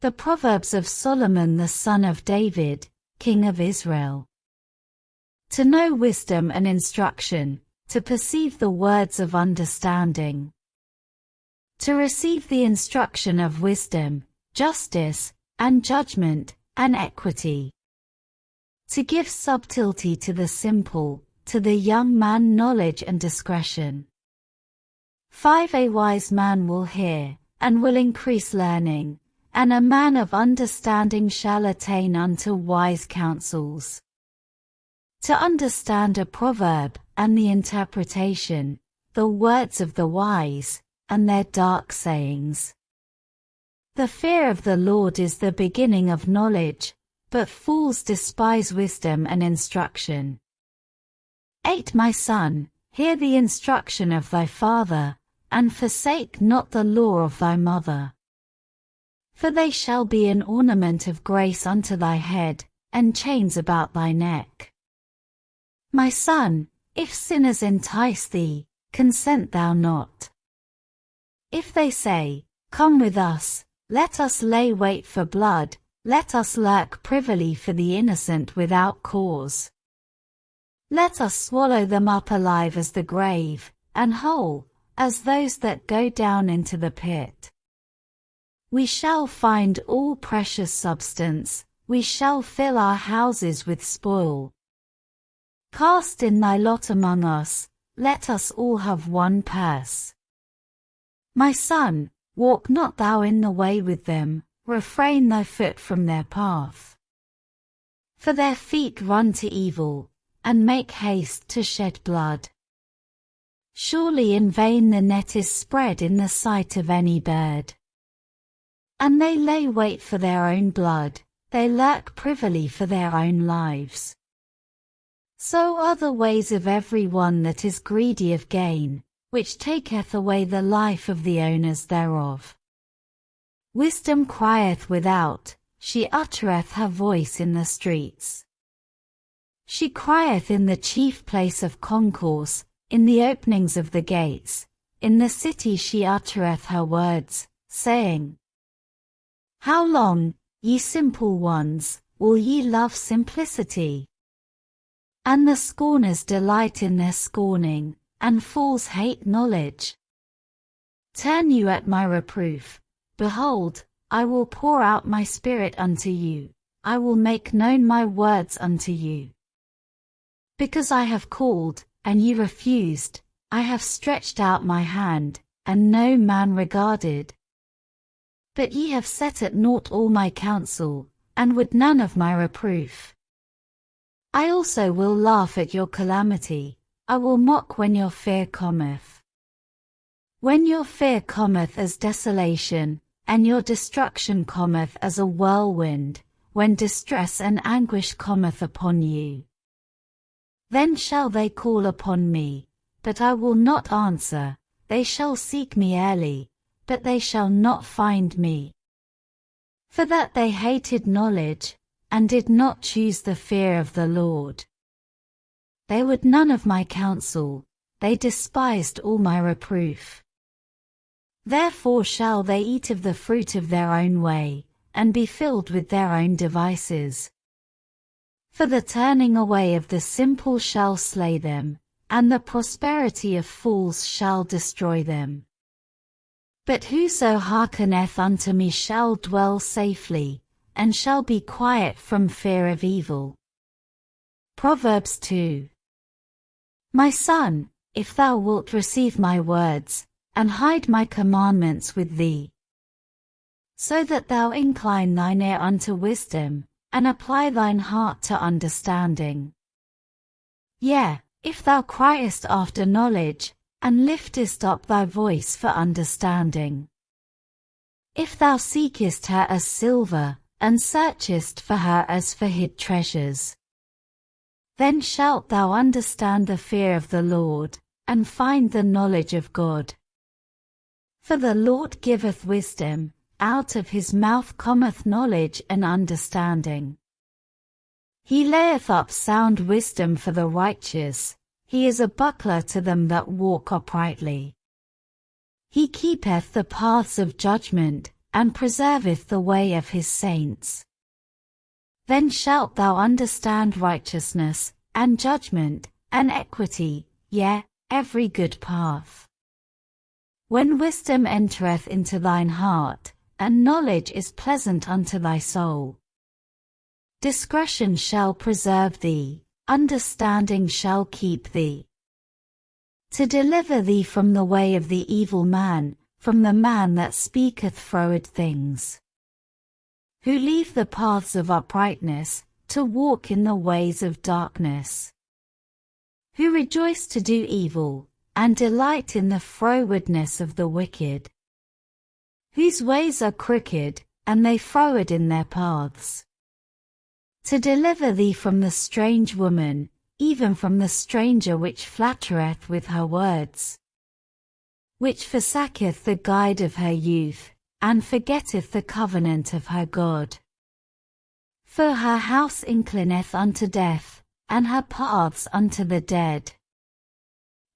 The Proverbs of Solomon the son of David, king of Israel. To know wisdom and instruction, to perceive the words of understanding. To receive the instruction of wisdom, justice, and judgment, and equity. To give subtlety to the simple, to the young man knowledge and discretion. 5 A wise man will hear, and will increase learning, and a man of understanding shall attain unto wise counsels. To understand a proverb, and the interpretation, the words of the wise, and their dark sayings. The fear of the Lord is the beginning of knowledge, but fools despise wisdom and instruction. 8 My son, hear the instruction of thy father, and forsake not the law of thy mother. For they shall be an ornament of grace unto thy head, and chains about thy neck. My son, if sinners entice thee, consent thou not. If they say, Come with us, let us lay wait for blood, let us lurk privily for the innocent without cause. Let us swallow them up alive as the grave, and whole, as those that go down into the pit. We shall find all precious substance, we shall fill our houses with spoil. Cast in thy lot among us, let us all have one purse. My son, walk not thou in the way with them, refrain thy foot from their path. For their feet run to evil, and make haste to shed blood. Surely in vain the net is spread in the sight of any bird. And they lay wait for their own blood, they lurk privily for their own lives. So are the ways of every one that is greedy of gain, which taketh away the life of the owners thereof. Wisdom crieth without, she uttereth her voice in the streets. She crieth in the chief place of concourse, in the openings of the gates, in the city she uttereth her words, saying, How long, ye simple ones, will ye love simplicity? And the scorners delight in their scorning, and fools hate knowledge. Turn you at my reproof. Behold, I will pour out my spirit unto you, I will make known my words unto you. Because I have called, and ye refused, I have stretched out my hand, and no man regarded. But ye have set at naught all my counsel, and would none of my reproof. I also will laugh at your calamity, I will mock when your fear cometh. When your fear cometh as desolation, and your destruction cometh as a whirlwind, when distress and anguish cometh upon you. Then shall they call upon me, but I will not answer, they shall seek me early, but they shall not find me. For that they hated knowledge, and did not choose the fear of the Lord. They would none of my counsel, they despised all my reproof. Therefore shall they eat of the fruit of their own way, and be filled with their own devices. For the turning away of the simple shall slay them, and the prosperity of fools shall destroy them. But whoso hearkeneth unto me shall dwell safely, and shall be quiet from fear of evil. Proverbs 2. My son, if thou wilt receive my words, and hide my commandments with thee, so that thou incline thine ear unto wisdom, and apply thine heart to understanding. Yea, if thou criest after knowledge, and liftest up thy voice for understanding. If thou seekest her as silver, and searchest for her as for hid treasures, then shalt thou understand the fear of the Lord, and find the knowledge of God. For the Lord giveth wisdom, out of his mouth cometh knowledge and understanding. He layeth up sound wisdom for the righteous, he is a buckler to them that walk uprightly. He keepeth the paths of judgment, and preserveth the way of his saints. Then shalt thou understand righteousness, and judgment, and equity, yea, every good path. When wisdom entereth into thine heart, and knowledge is pleasant unto thy soul, discretion shall preserve thee, understanding shall keep thee. To deliver thee from the way of the evil man, from the man that speaketh froward things, who leave the paths of uprightness, to walk in the ways of darkness, who rejoice to do evil, and delight in the frowardness of the wicked, whose ways are crooked, and they froward in their paths. To deliver thee from the strange woman, even from the stranger which flattereth with her words, which forsaketh the guide of her youth, and forgetteth the covenant of her God. For her house inclineth unto death, and her paths unto the dead.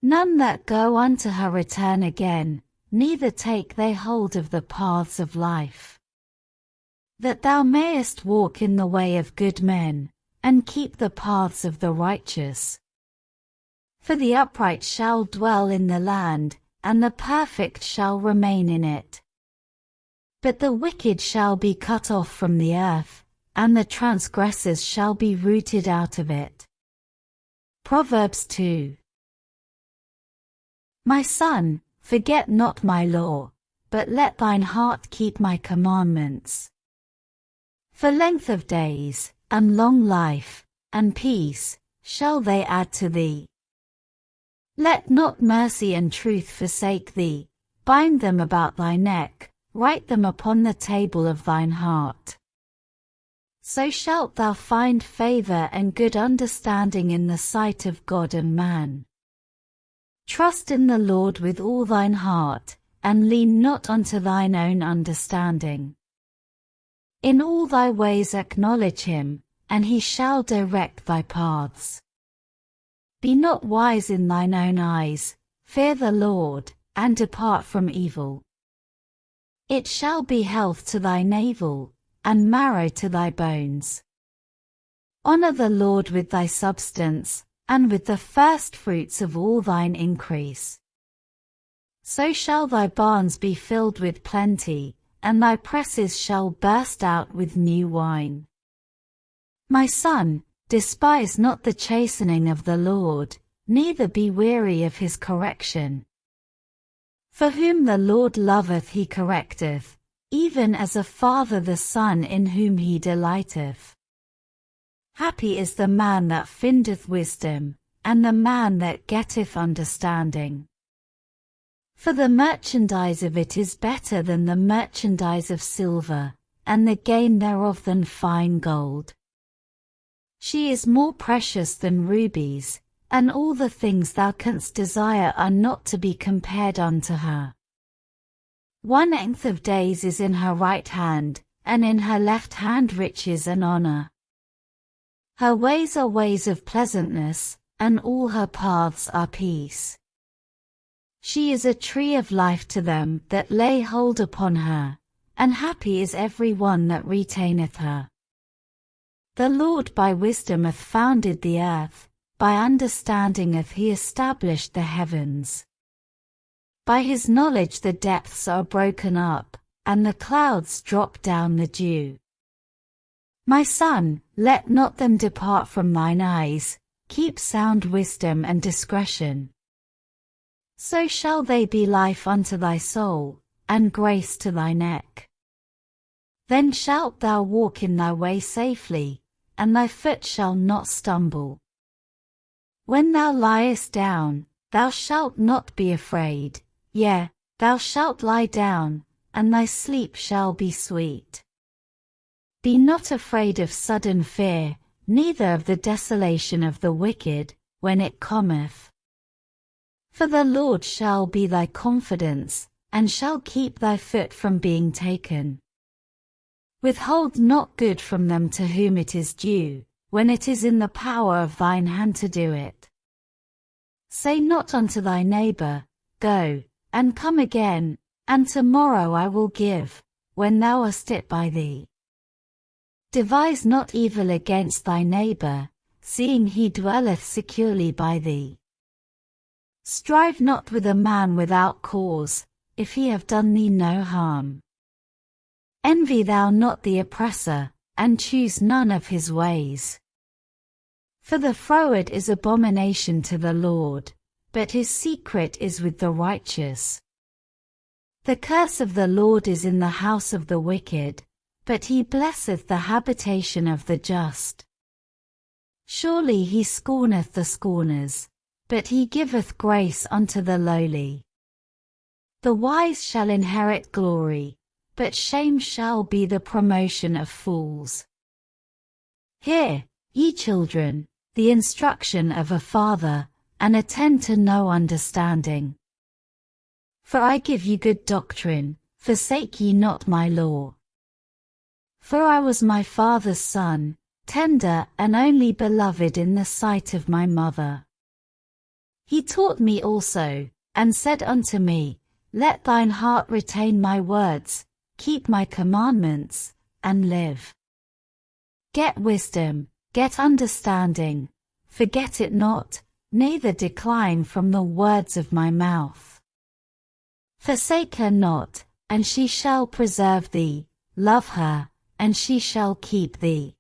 None that go unto her return again, neither take they hold of the paths of life. That thou mayest walk in the way of good men, and keep the paths of the righteous. For the upright shall dwell in the land, and the perfect shall remain in it. But the wicked shall be cut off from the earth, and the transgressors shall be rooted out of it. Proverbs 2. My son, forget not my law, but let thine heart keep my commandments. For length of days, and long life, and peace, shall they add to thee. Let not mercy and truth forsake thee, bind them about thy neck, write them upon the table of thine heart. So shalt thou find favor and good understanding in the sight of God and man. Trust in the Lord with all thine heart, and lean not unto thine own understanding. In all thy ways acknowledge him, and he shall direct thy paths. Be not wise in thine own eyes, fear the Lord, and depart from evil. It shall be health to thy navel, and marrow to thy bones. Honor the Lord with thy substance, and with the first fruits of all thine increase. So shall thy barns be filled with plenty, and thy presses shall burst out with new wine. My son, despise not the chastening of the Lord, neither be weary of his correction. For whom the Lord loveth he correcteth, even as a father the son in whom he delighteth. Happy is the man that findeth wisdom, and the man that getteth understanding. For the merchandise of it is better than the merchandise of silver, and the gain thereof than fine gold. She is more precious than rubies, and all the things thou canst desire are not to be compared unto her. 1/8 of days is in her right hand, and in her left hand riches and honor. Her ways are ways of pleasantness, and all her paths are peace. She is a tree of life to them that lay hold upon her, and happy is every one that retaineth her. The Lord by wisdom hath founded the earth, by understanding hath he established the heavens. By his knowledge the depths are broken up, and the clouds drop down the dew. My son, let not them depart from thine eyes, keep sound wisdom and discretion. So shall they be life unto thy soul, and grace to thy neck. Then shalt thou walk in thy way safely, and thy foot shall not stumble. When thou liest down, thou shalt not be afraid, yea, thou shalt lie down, and thy sleep shall be sweet. Be not afraid of sudden fear, neither of the desolation of the wicked, when it cometh. For the Lord shall be thy confidence, and shall keep thy foot from being taken. Withhold not good from them to whom it is due, when it is in the power of thine hand to do it. Say not unto thy neighbor, Go, and come again, and tomorrow I will give, when thou hast it by thee. Devise not evil against thy neighbor, seeing he dwelleth securely by thee. Strive not with a man without cause, if he have done thee no harm. Envy thou not the oppressor, and choose none of his ways. For the froward is abomination to the Lord, but his secret is with the righteous. The curse of the Lord is in the house of the wicked, but he blesseth the habitation of the just. Surely he scorneth the scorners, but he giveth grace unto the lowly. The wise shall inherit glory, but shame shall be the promotion of fools. Hear, ye children, the instruction of a father, and attend to no understanding. For I give you good doctrine, forsake ye not my law. For I was my father's son, tender and only beloved in the sight of my mother. He taught me also, and said unto me, Let thine heart retain my words, keep my commandments, and live. Get wisdom, get understanding, forget it not, neither decline from the words of my mouth. Forsake her not, and she shall preserve thee, love her, and she shall keep thee.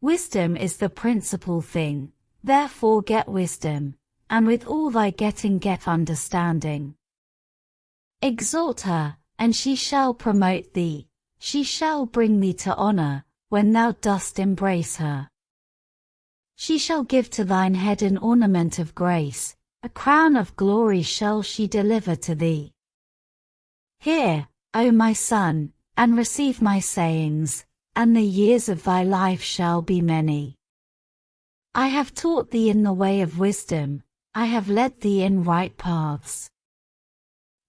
Wisdom is the principal thing, therefore get wisdom, and with all thy getting get understanding. Exalt her, and she shall promote thee, she shall bring thee to honor, when thou dost embrace her. She shall give to thine head an ornament of grace, a crown of glory shall she deliver to thee. Hear, O my son, and receive my sayings, and the years of thy life shall be many. I have taught thee in the way of wisdom, I have led thee in right paths.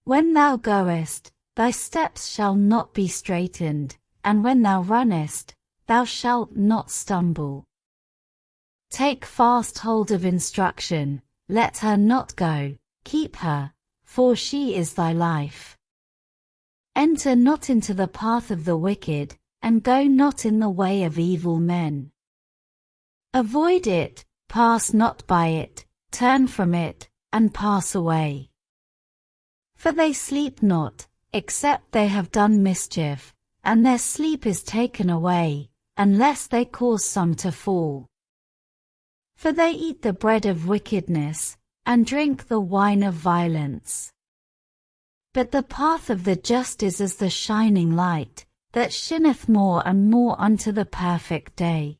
When thou goest, thy steps shall not be straitened, and when thou runnest, thou shalt not stumble. Take fast hold of instruction, let her not go, keep her, for she is thy life. Enter not into the path of the wicked, and go not in the way of evil men. Avoid it, pass not by it, turn from it, and pass away. For they sleep not, except they have done mischief, and their sleep is taken away, unless they cause some to fall. For they eat the bread of wickedness, and drink the wine of violence. But the path of the just is as the shining light, that shineth more and more unto the perfect day.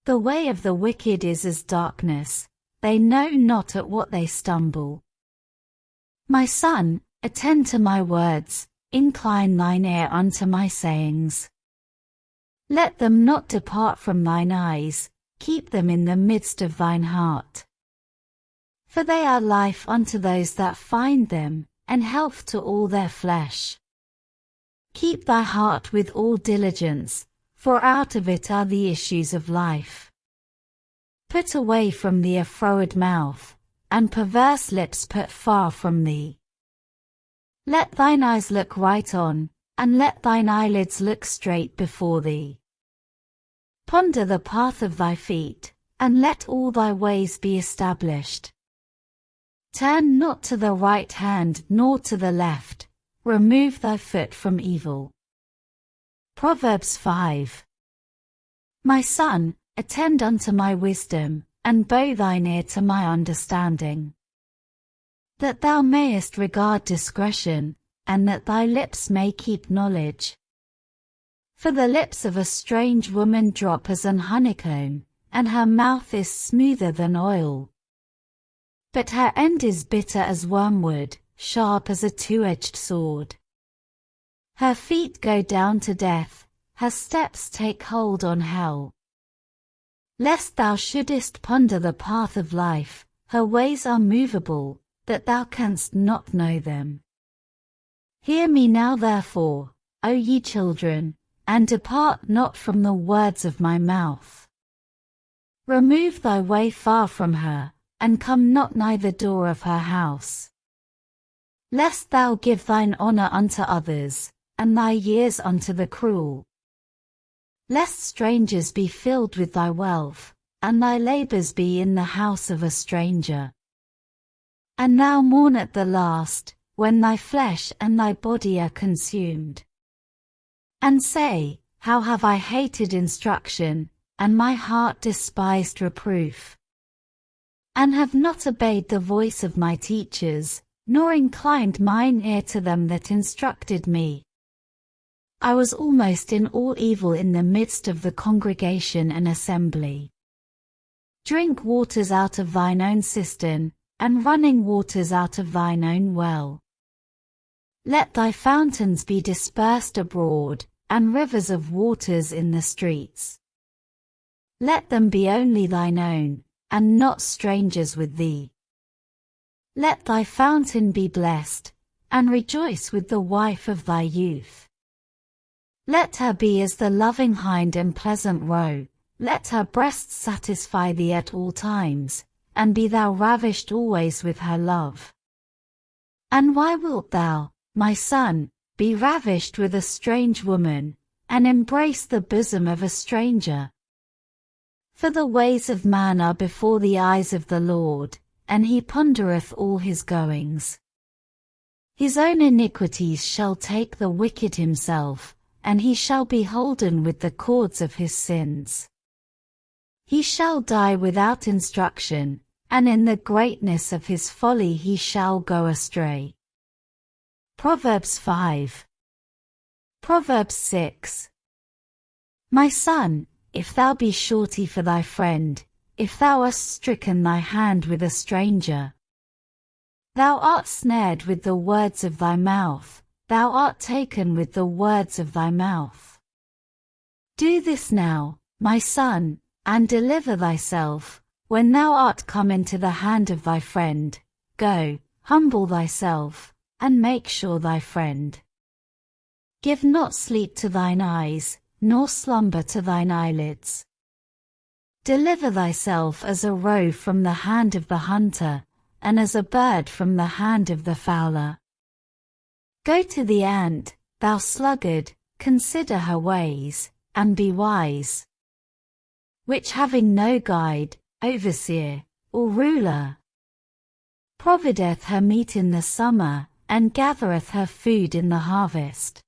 The way of the wicked is as darkness, they know not at what they stumble. My son, attend to my words, incline thine ear unto my sayings. Let them not depart from thine eyes, keep them in the midst of thine heart. For they are life unto those that find them, and health to all their flesh. Keep thy heart with all diligence, for out of it are the issues of life. Put away from thee a froward mouth, and perverse lips put far from thee. Let thine eyes look right on, and let thine eyelids look straight before thee. Ponder the path of thy feet, and let all thy ways be established. Turn not to the right hand nor to the left, remove thy foot from evil. Proverbs 5. My son, attend unto my wisdom, and bow thine ear to my understanding. That thou mayest regard discretion, and that thy lips may keep knowledge. For the lips of a strange woman drop as an honeycomb, and her mouth is smoother than oil. But her end is bitter as wormwood, sharp as a two-edged sword. Her feet go down to death, her steps take hold on hell. Lest thou shouldest ponder the path of life, her ways are movable, that thou canst not know them. Hear me now therefore, O ye children, and depart not from the words of my mouth. Remove thy way far from her, and come not nigh the door of her house. Lest thou give thine honor unto others, and thy years unto the cruel. Lest strangers be filled with thy wealth, and thy labors be in the house of a stranger. And now mourn at the last, when thy flesh and thy body are consumed. And say, how have I hated instruction, and my heart despised reproof. And have not obeyed the voice of my teachers, nor inclined mine ear to them that instructed me. I was almost in all evil in the midst of the congregation and assembly. Drink waters out of thine own cistern, and running waters out of thine own well. Let thy fountains be dispersed abroad, and rivers of waters in the streets. Let them be only thine own, and not strangers with thee. Let thy fountain be blessed, and rejoice with the wife of thy youth. Let her be as the loving hind and pleasant roe, let her breasts satisfy thee at all times, and be thou ravished always with her love. And why wilt thou, my son, be ravished with a strange woman, and embrace the bosom of a stranger? For the ways of man are before the eyes of the Lord, and he pondereth all his goings. His own iniquities shall take the wicked himself, and he shall be holden with the cords of his sins. He shall die without instruction, and in the greatness of his folly he shall go astray. Proverbs 5. Proverbs 6. My son, if thou be surety for thy friend, if thou hast stricken thy hand with a stranger, thou art snared with the words of thy mouth, thou art taken with the words of thy mouth. Do this now, my son, and deliver thyself, when thou art come into the hand of thy friend. Go, humble thyself, and make sure thy friend. Give not sleep to thine eyes, nor slumber to thine eyelids. Deliver thyself as a roe from the hand of the hunter, and as a bird from the hand of the fowler. Go to the ant, thou sluggard, consider her ways, and be wise. Which having no guide, overseer, or ruler, provideth her meat in the summer, and gathereth her food in the harvest.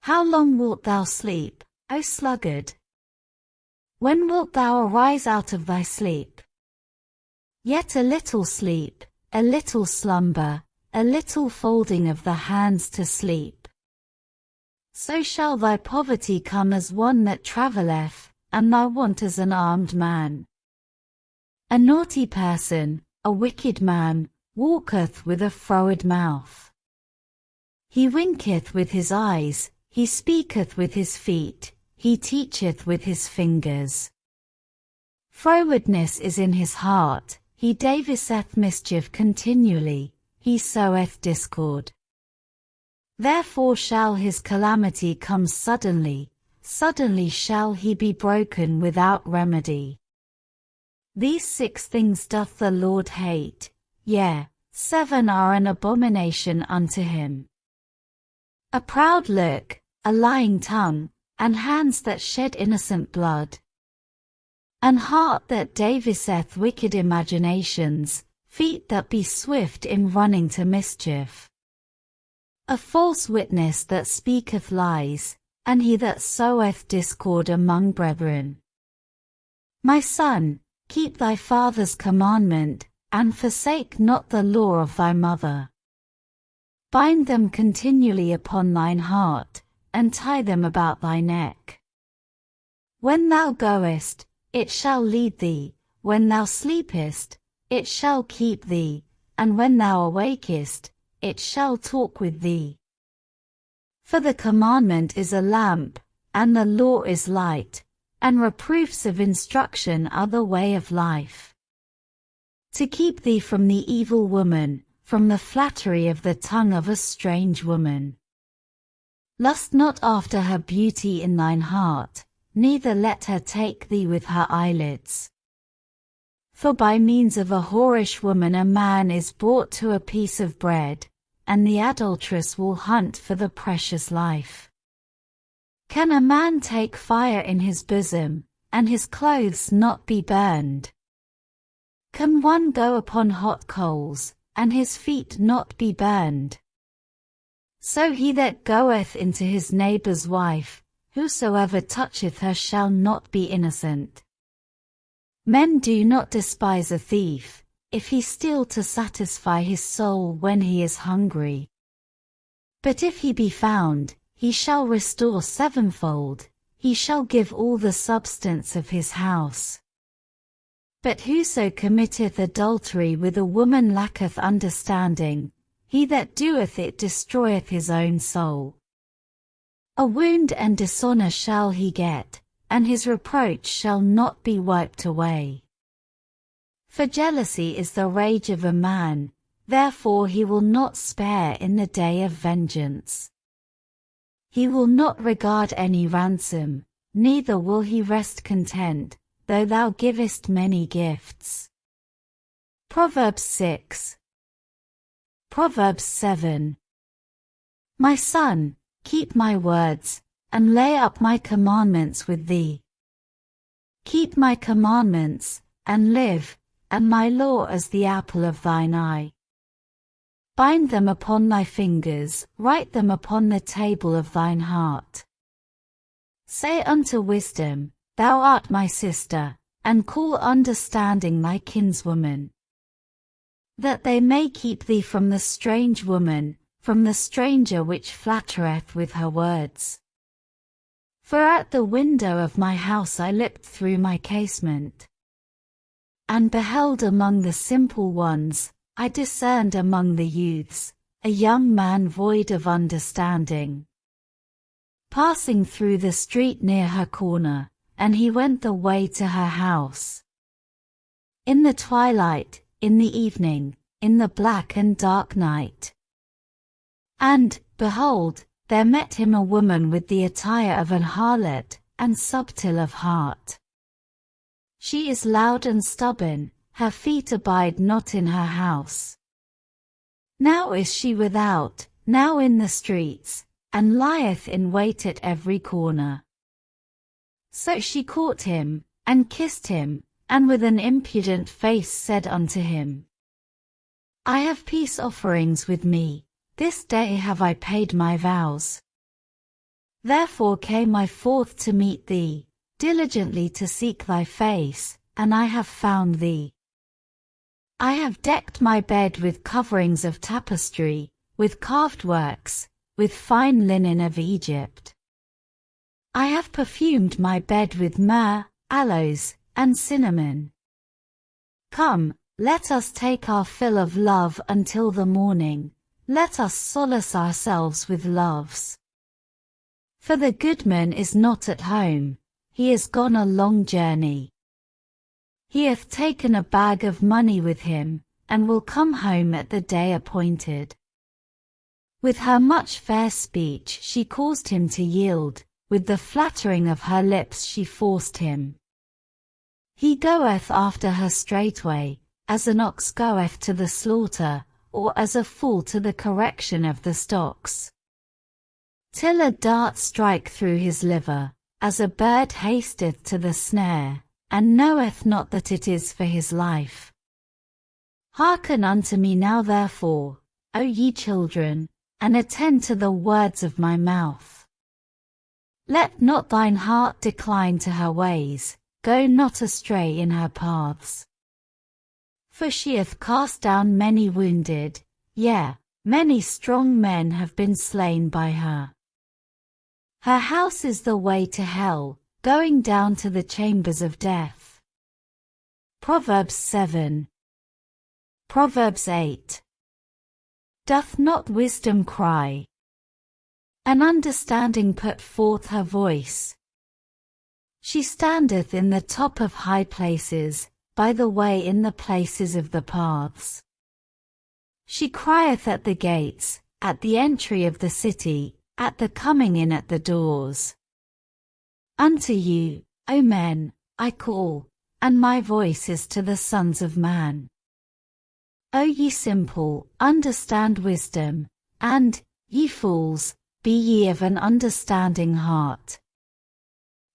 How long wilt thou sleep, O sluggard? When wilt thou arise out of thy sleep? Yet a little sleep, a little slumber, a little folding of the hands to sleep. So shall thy poverty come as one that travelleth, and thy want as an armed man. A naughty person, a wicked man, walketh with a froward mouth. He winketh with his eyes, he speaketh with his feet, he teacheth with his fingers. Frowardness is in his heart, he deviseth mischief continually, he soweth discord. Therefore shall his calamity come suddenly, suddenly shall he be broken without remedy. These 6 things doth the Lord hate, yea, 7 are an abomination unto him. A proud look, a lying tongue, and hands that shed innocent blood. An heart that deviseth wicked imaginations, feet that be swift in running to mischief. A false witness that speaketh lies, and he that soweth discord among brethren. My son, keep thy father's commandment, and forsake not the law of thy mother. Bind them continually upon thine heart, and tie them about thy neck. When thou goest, it shall lead thee, when thou sleepest, it shall keep thee, and when thou awakest, it shall talk with thee. For the commandment is a lamp, and the law is light, and reproofs of instruction are the way of life. To keep thee from the evil woman, from the flattery of the tongue of a strange woman. Lust not after her beauty in thine heart, neither let her take thee with her eyelids. For by means of a whorish woman a man is brought to a piece of bread, and the adulteress will hunt for the precious life. Can a man take fire in his bosom, and his clothes not be burned? Can one go upon hot coals, and his feet not be burned? So he that goeth into his neighbour's wife, whosoever toucheth her shall not be innocent. Men do not despise a thief, if he steal to satisfy his soul when he is hungry. But if he be found, he shall restore sevenfold, he shall give all the substance of his house. But whoso committeth adultery with a woman lacketh understanding, he that doeth it destroyeth his own soul. A wound and dishonour shall he get, and his reproach shall not be wiped away. For jealousy is the rage of a man, therefore he will not spare in the day of vengeance. He will not regard any ransom, neither will he rest content, though thou givest many gifts. Proverbs 6. Proverbs 7. My son, keep my words, and lay up my commandments with thee. Keep my commandments, and live, and my law as the apple of thine eye. Bind them upon thy fingers, write them upon the table of thine heart. Say unto wisdom, Thou art my sister, and call understanding thy kinswoman. That they may keep thee from the strange woman, from the stranger which flattereth with her words. For at the window of my house I looked through my casement, and beheld among the simple ones, I discerned among the youths, a young man void of understanding. Passing through the street near her corner, and he went the way to her house. In the twilight, in the evening, in the black and dark night. And, behold, there met him a woman with the attire of an harlot, and subtle of heart. She is loud and stubborn, her feet abide not in her house. Now is she without, now in the streets, and lieth in wait at every corner. So she caught him, and kissed him, and with an impudent face said unto him, I have peace offerings with me, this day have I paid my vows. Therefore came I forth to meet thee, diligently to seek thy face, and I have found thee. I have decked my bed with coverings of tapestry, with carved works, with fine linen of Egypt. I have perfumed my bed with myrrh, aloes, and cinnamon. Come, let us take our fill of love until the morning, let us solace ourselves with loves. For the goodman is not at home, he is gone a long journey. He hath taken a bag of money with him, and will come home at the day appointed. With her much fair speech she caused him to yield, with the flattering of her lips she forced him. He goeth after her straightway, as an ox goeth to the slaughter, or as a fool to the correction of the stocks. Till a dart strike through his liver, as a bird hasteth to the snare, and knoweth not that it is for his life. Hearken unto me now therefore, O ye children, and attend to the words of my mouth. Let not thine heart decline to her ways, go not astray in her paths. For she hath cast down many wounded, yea, many strong men have been slain by her. Her house is the way to hell, going down to the chambers of death. Proverbs 7. Proverbs 8. Doth not wisdom cry? And understanding put forth her voice. She standeth in the top of high places, by the way in the places of the paths. She crieth at the gates, at the entry of the city, at the coming in at the doors. Unto you, O men, I call, and my voice is to the sons of man. O ye simple, understand wisdom, And, ye fools, be ye of an understanding heart.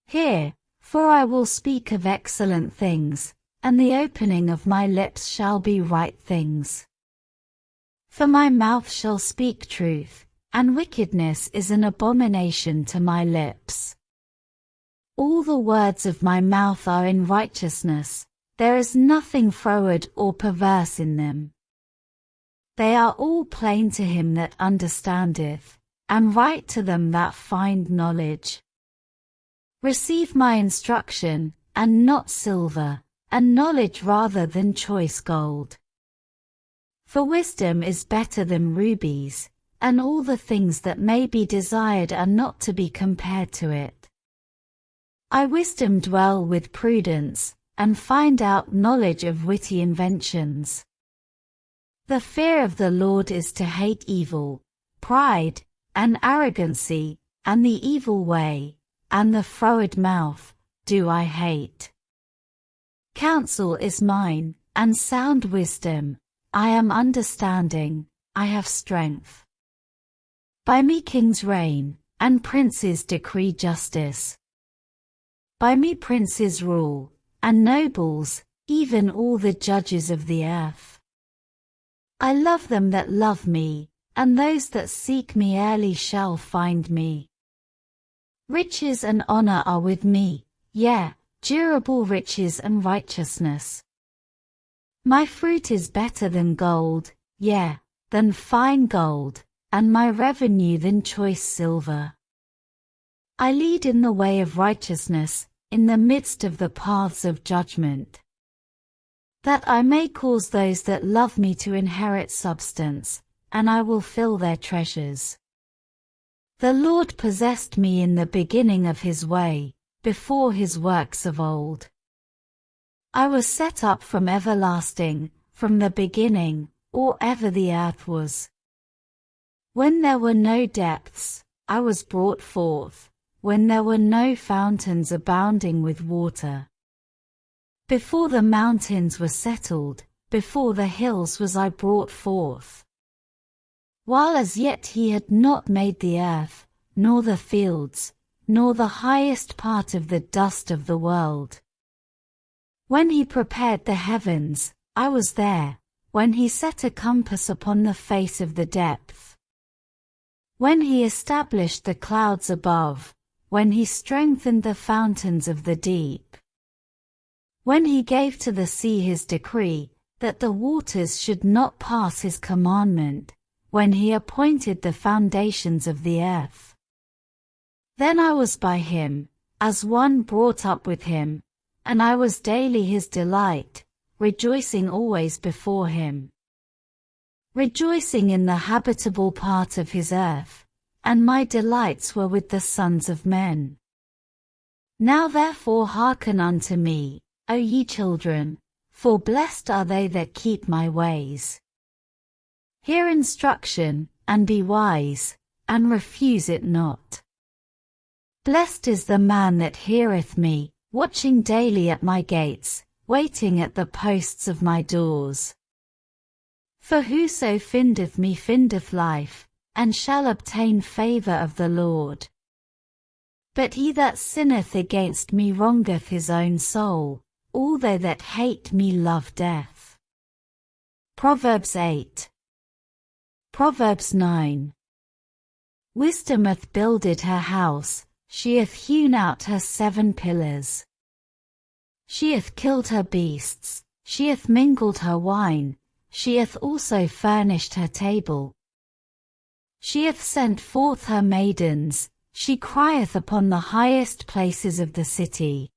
Hear, for I will speak of excellent things, and the opening of my lips shall be right things. For my mouth shall speak truth, and wickedness is an abomination to my lips. All the words of my mouth are in righteousness, there is nothing froward or perverse in them. They are all plain to him that understandeth, and right to them that find knowledge. Receive my instruction, and not silver, and knowledge rather than choice gold. For wisdom is better than rubies, and all the things that may be desired are not to be compared to it. I wisdom dwell with prudence, and find out knowledge of witty inventions. The fear of the Lord is to hate evil, pride, and arrogancy, and the evil way, and the froward mouth, do I hate. Counsel is mine, and sound wisdom, I am understanding, I have strength. By me kings reign, and princes decree justice. By me princes rule, and nobles, even all the judges of the earth. I love them that love me, and those that seek me early shall find me. Riches and honor are with me, yea, durable riches and righteousness. My fruit is better than gold, yea, than fine gold, and my revenue than choice silver. I lead in the way of righteousness, in the midst of the paths of judgment, that I may cause those that love me to inherit substance, and I will fill their treasures. The Lord possessed me in the beginning of his way, before his works of old. I was set up from everlasting, from the beginning, or ever the earth was. When there were no depths, I was brought forth, when there were no fountains abounding with water. Before the mountains were settled, before the hills was I brought forth. While as yet he had not made the earth, nor the fields, nor the highest part of the dust of the world. When he prepared the heavens, I was there, when he set a compass upon the face of the depth. When he established the clouds above, when he strengthened the fountains of the deep. When he gave to the sea his decree, that the waters should not pass his commandment, when he appointed the foundations of the earth. Then I was by him, as one brought up with him, and I was daily his delight, rejoicing always before him. Rejoicing in the habitable part of his earth, and my delights were with the sons of men. Now therefore hearken unto me, O ye children, for blessed are they that keep my ways. Hear instruction, and be wise, and refuse it not. Blessed is the man that heareth me, watching daily at my gates, waiting at the posts of my doors. For whoso findeth me findeth life, and shall obtain favour of the Lord. But he that sinneth against me wrongeth his own soul, all they that hate me love death. Proverbs 8. Proverbs 9. Wisdom hath builded her house, she hath hewn out her 7 pillars. She hath killed her beasts, she hath mingled her wine, she hath also furnished her table. She hath sent forth her maidens, she crieth upon the highest places of the city.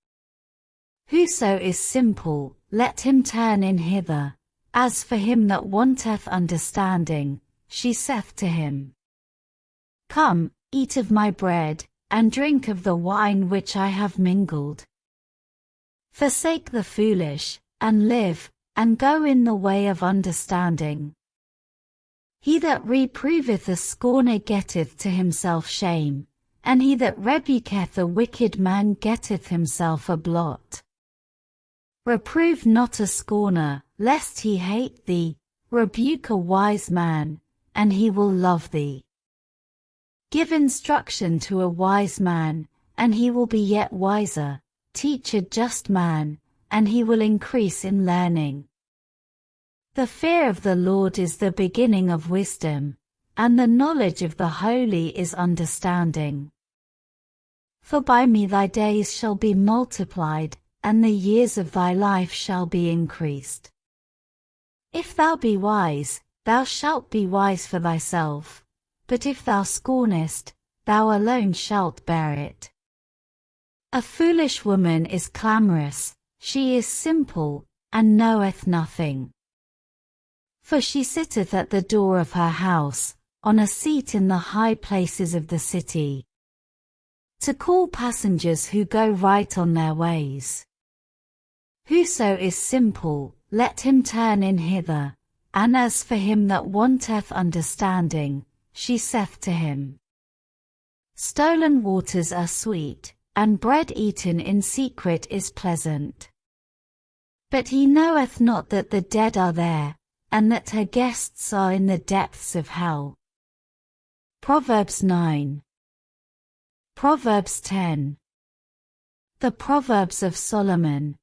Whoso is simple, let him turn in hither. As for him that wanteth understanding, she saith to him, Come, eat of my bread, and drink of the wine which I have mingled. Forsake the foolish, and live, and go in the way of understanding. He that reproveth a scorner getteth to himself shame, and he that rebuketh a wicked man getteth himself a blot. Reprove not a scorner, lest he hate thee, rebuke a wise man, and he will love thee. Give instruction to a wise man, and he will be yet wiser. Teach a just man, and he will increase in learning. The fear of the Lord is the beginning of wisdom, and the knowledge of the holy is understanding. For by me thy days shall be multiplied, and the years of thy life shall be increased. If thou be wise, thou shalt be wise for thyself, but if thou scornest, thou alone shalt bear it. A foolish woman is clamorous, she is simple, and knoweth nothing. For she sitteth at the door of her house, on a seat in the high places of the city, to call passengers who go right on their ways. Whoso is simple, let him turn in hither, and as for him that wanteth understanding, she saith to him. Stolen waters are sweet, and bread eaten in secret is pleasant. But he knoweth not that the dead are there, and that her guests are in the depths of hell. Proverbs 9. Proverbs 10. The Proverbs of Solomon.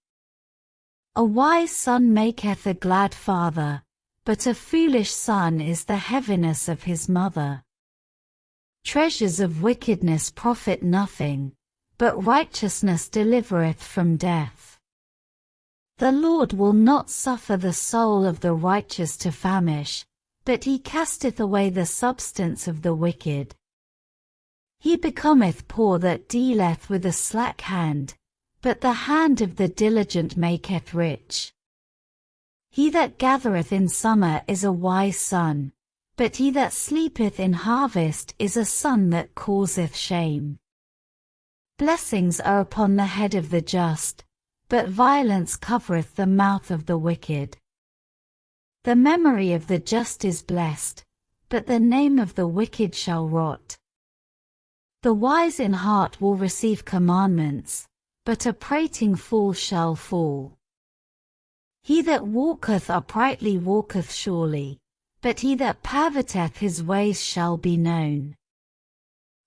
A wise son maketh a glad father, but a foolish son is the heaviness of his mother. Treasures of wickedness profit nothing, but righteousness delivereth from death. The Lord will not suffer the soul of the righteous to famish, but he casteth away the substance of the wicked. He becometh poor that dealeth with a slack hand, but the hand of the diligent maketh rich. He that gathereth in summer is a wise son, but he that sleepeth in harvest is a son that causeth shame. Blessings are upon the head of the just, but violence covereth the mouth of the wicked. The memory of the just is blessed, but the name of the wicked shall rot. The wise in heart will receive commandments, but a prating fool shall fall. He that walketh uprightly walketh surely, but he that perverteth his ways shall be known.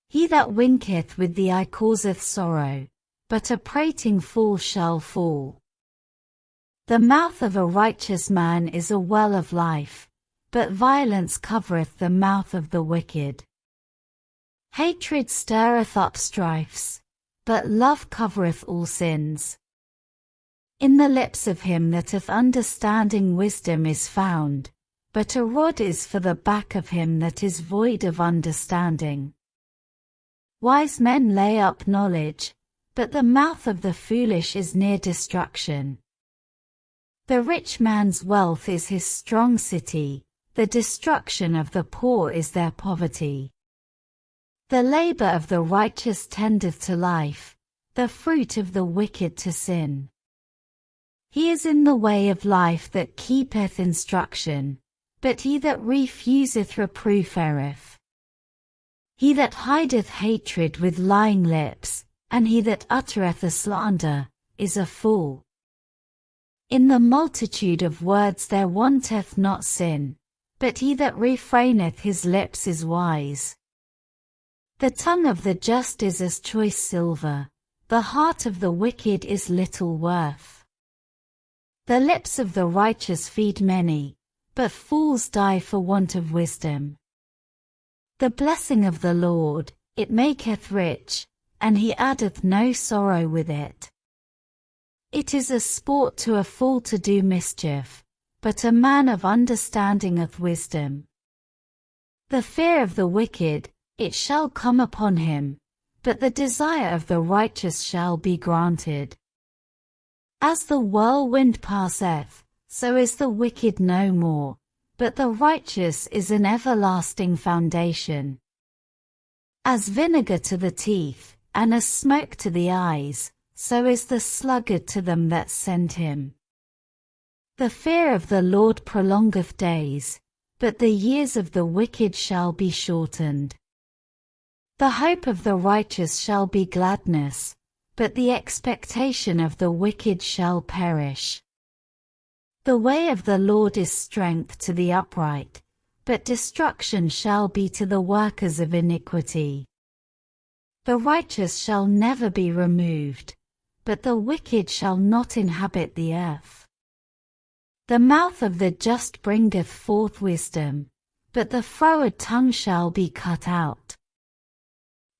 He that winketh with the eye causeth sorrow, but a prating fool shall fall. The mouth of a righteous man is a well of life, but violence covereth the mouth of the wicked. Hatred stirreth up strifes, but love covereth all sins. In the lips of him that hath understanding wisdom is found, but a rod is for the back of him that is void of understanding. Wise men lay up knowledge, but the mouth of the foolish is near destruction. The rich man's wealth is his strong city, the destruction of the poor is their poverty. The labor of the righteous tendeth to life, the fruit of the wicked to sin. He is in the way of life that keepeth instruction, but he that refuseth reproof erreth. He that hideth hatred with lying lips, and he that uttereth a slander, is a fool. In the multitude of words there wanteth not sin, but he that refraineth his lips is wise. The tongue of the just is as choice silver, the heart of the wicked is little worth. The lips of the righteous feed many, but fools die for want of wisdom. The blessing of the Lord, it maketh rich, and he addeth no sorrow with it. It is a sport to a fool to do mischief, but a man of understanding hath wisdom. The fear of the wicked, it shall come upon him, but the desire of the righteous shall be granted. As the whirlwind passeth, so is the wicked no more, but the righteous is an everlasting foundation. As vinegar to the teeth, and as smoke to the eyes, so is the sluggard to them that send him. The fear of the Lord prolongeth days, but the years of the wicked shall be shortened. The hope of the righteous shall be gladness, but the expectation of the wicked shall perish. The way of the Lord is strength to the upright, but destruction shall be to the workers of iniquity. The righteous shall never be removed, but the wicked shall not inhabit the earth. The mouth of the just bringeth forth wisdom, but the froward tongue shall be cut out.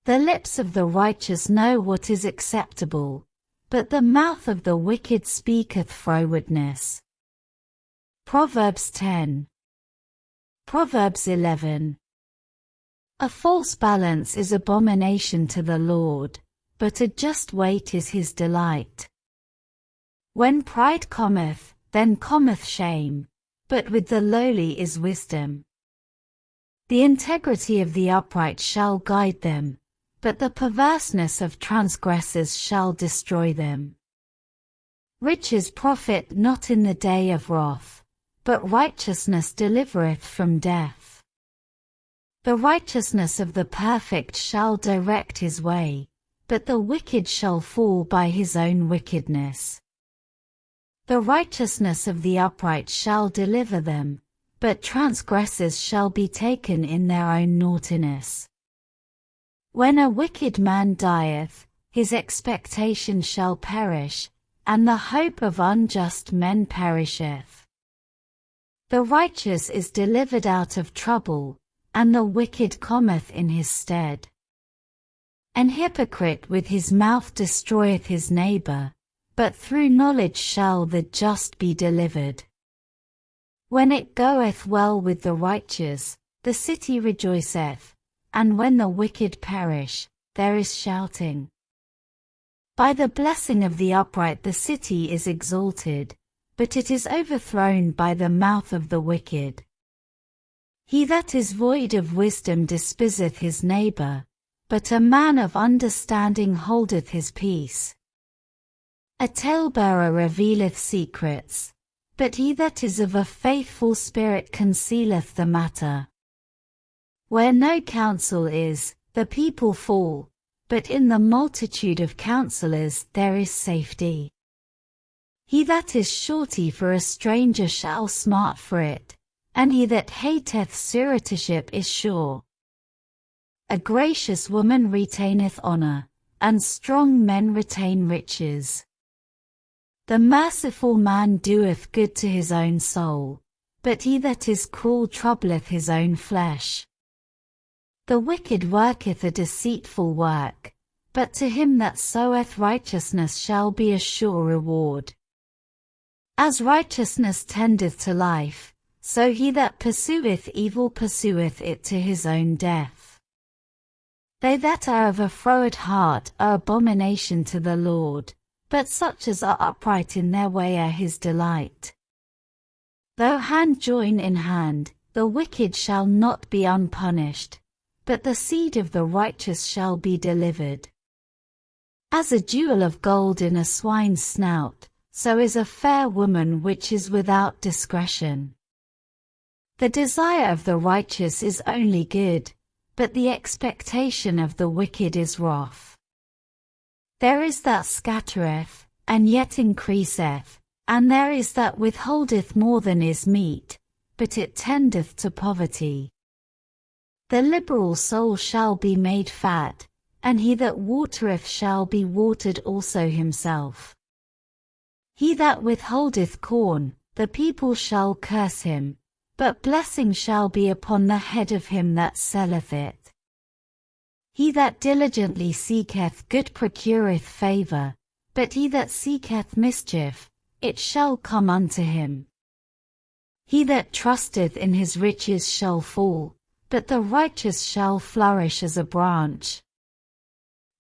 The lips of the righteous know what is acceptable, but the mouth of the wicked speaketh frowardness. Proverbs 10. Proverbs 11. A false balance is abomination to the Lord, but a just weight is his delight. When pride cometh, then cometh shame, but with the lowly is wisdom. The integrity of the upright shall guide them, but the perverseness of transgressors shall destroy them. Riches profit not in the day of wrath, but righteousness delivereth from death. The righteousness of the perfect shall direct his way, but the wicked shall fall by his own wickedness. The righteousness of the upright shall deliver them, but transgressors shall be taken in their own naughtiness. When a wicked man dieth, his expectation shall perish, and the hope of unjust men perisheth. The righteous is delivered out of trouble, and the wicked cometh in his stead. An hypocrite with his mouth destroyeth his neighbor, but through knowledge shall the just be delivered. When it goeth well with the righteous, the city rejoiceth, and when the wicked perish, there is shouting. By the blessing of the upright the city is exalted, but it is overthrown by the mouth of the wicked. He that is void of wisdom despiseth his neighbor, but a man of understanding holdeth his peace. A talebearer revealeth secrets, but he that is of a faithful spirit concealeth the matter. Where no counsel is, the people fall, but in the multitude of counselors there is safety. He that is surety for a stranger shall smart for it, and he that hateth suretyship is sure. A gracious woman retaineth honor, and strong men retain riches. The merciful man doeth good to his own soul, but he that is cruel troubleth his own flesh. The wicked worketh a deceitful work, but to him that soweth righteousness shall be a sure reward. As righteousness tendeth to life, so he that pursueth evil pursueth it to his own death. They that are of a froward heart are abomination to the Lord, but such as are upright in their way are his delight. Though hand join in hand, the wicked shall not be unpunished, but the seed of the righteous shall be delivered. As a jewel of gold in a swine's snout, so is a fair woman which is without discretion. The desire of the righteous is only good, but the expectation of the wicked is wrath. There is that scattereth, and yet increaseth, and there is that withholdeth more than is meet, but it tendeth to poverty. The liberal soul shall be made fat, and he that watereth shall be watered also himself. He that withholdeth corn, the people shall curse him, but blessing shall be upon the head of him that selleth it. He that diligently seeketh good procureth favor, but he that seeketh mischief, it shall come unto him. He that trusteth in his riches shall fall, but the righteous shall flourish as a branch.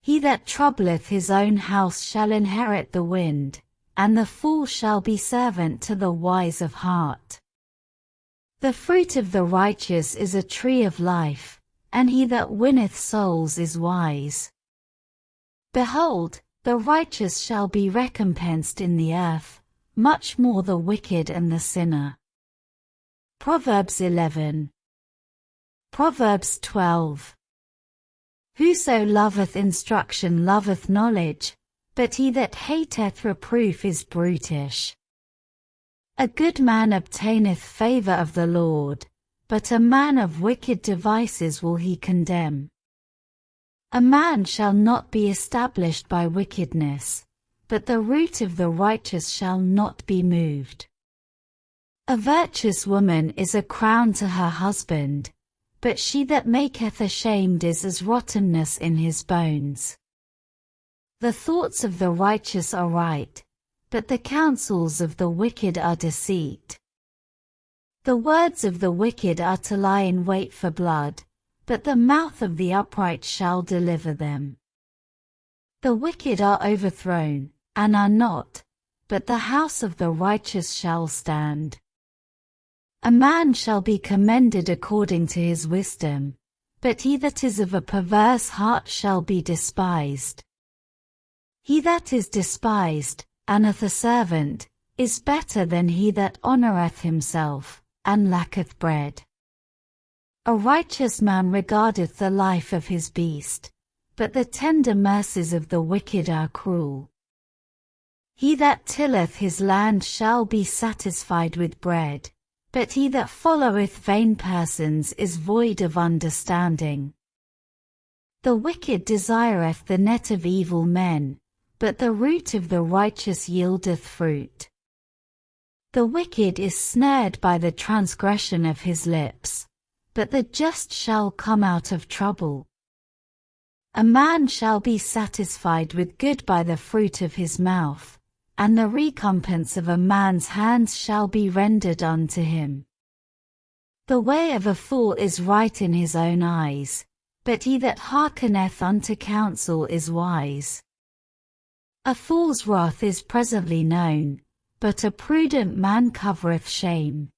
He that troubleth his own house shall inherit the wind, and the fool shall be servant to the wise of heart. The fruit of the righteous is a tree of life, and he that winneth souls is wise. Behold, the righteous shall be recompensed in the earth, much more the wicked and the sinner. Proverbs 11. Proverbs 12. Whoso loveth instruction loveth knowledge, but he that hateth reproof is brutish. A good man obtaineth favor of the Lord, but a man of wicked devices will he condemn. A man shall not be established by wickedness, but the root of the righteous shall not be moved. A virtuous woman is a crown to her husband, but she that maketh ashamed is as rottenness in his bones. The thoughts of the righteous are right, but the counsels of the wicked are deceit. The words of the wicked are to lie in wait for blood, but the mouth of the upright shall deliver them. The wicked are overthrown, and are not, but the house of the righteous shall stand. A man shall be commended according to his wisdom, but he that is of a perverse heart shall be despised. He that is despised, and hath a servant, is better than he that honoureth himself, and lacketh bread. A righteous man regardeth the life of his beast, but the tender mercies of the wicked are cruel. He that tilleth his land shall be satisfied with bread, but he that followeth vain persons is void of understanding. The wicked desireth the net of evil men, but the root of the righteous yieldeth fruit. The wicked is snared by the transgression of his lips, but the just shall come out of trouble. A man shall be satisfied with good by the fruit of his mouth, and the recompense of a man's hands shall be rendered unto him. The way of a fool is right in his own eyes, but he that hearkeneth unto counsel is wise. A fool's wrath is presently known, but a prudent man covereth shame.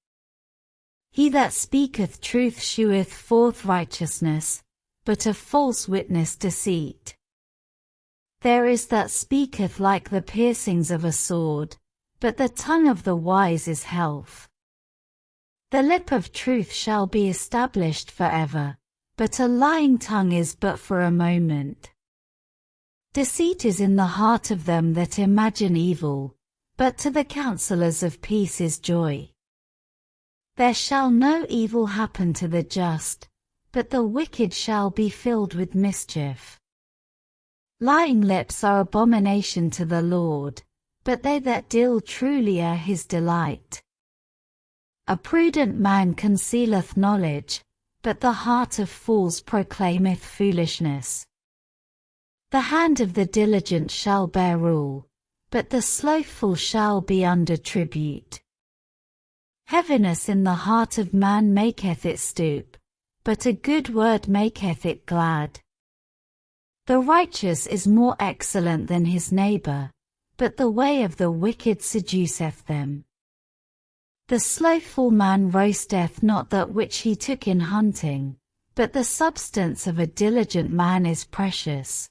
He that speaketh truth sheweth forth righteousness, but a false witness deceit. There is that speaketh like the piercings of a sword, but the tongue of the wise is health. The lip of truth shall be established forever, but a lying tongue is but for a moment. Deceit is in the heart of them that imagine evil, but to the counselors of peace is joy. There shall no evil happen to the just, but the wicked shall be filled with mischief. Lying lips are abomination to the Lord, but they that deal truly are his delight. A prudent man concealeth knowledge, but the heart of fools proclaimeth foolishness. The hand of the diligent shall bear rule, but the slothful shall be under tribute. Heaviness in the heart of man maketh it stoop, but a good word maketh it glad. The righteous is more excellent than his neighbour, but the way of the wicked seduceth them. The slothful man roasteth not that which he took in hunting, but the substance of a diligent man is precious.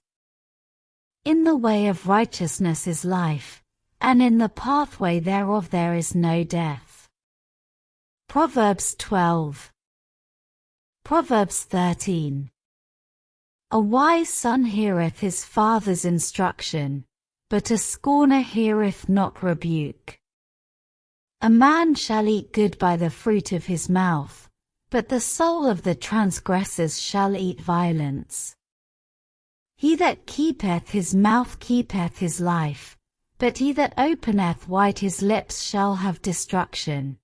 In the way of righteousness is life, and in the pathway thereof there is no death. Proverbs 12. Proverbs 13. A wise son heareth his father's instruction, but a scorner heareth not rebuke. A man shall eat good by the fruit of his mouth, but the soul of the transgressors shall eat violence. He that keepeth his mouth keepeth his life, but he that openeth wide his lips shall have destruction.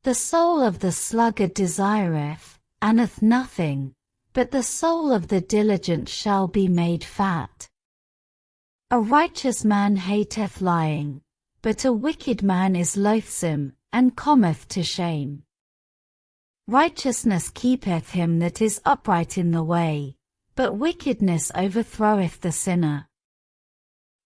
The soul of the sluggard desireth, and hath nothing, but the soul of the diligent shall be made fat. A righteous man hateth lying, but a wicked man is loathsome, and cometh to shame. Righteousness keepeth him that is upright in the way, but wickedness overthroweth the sinner.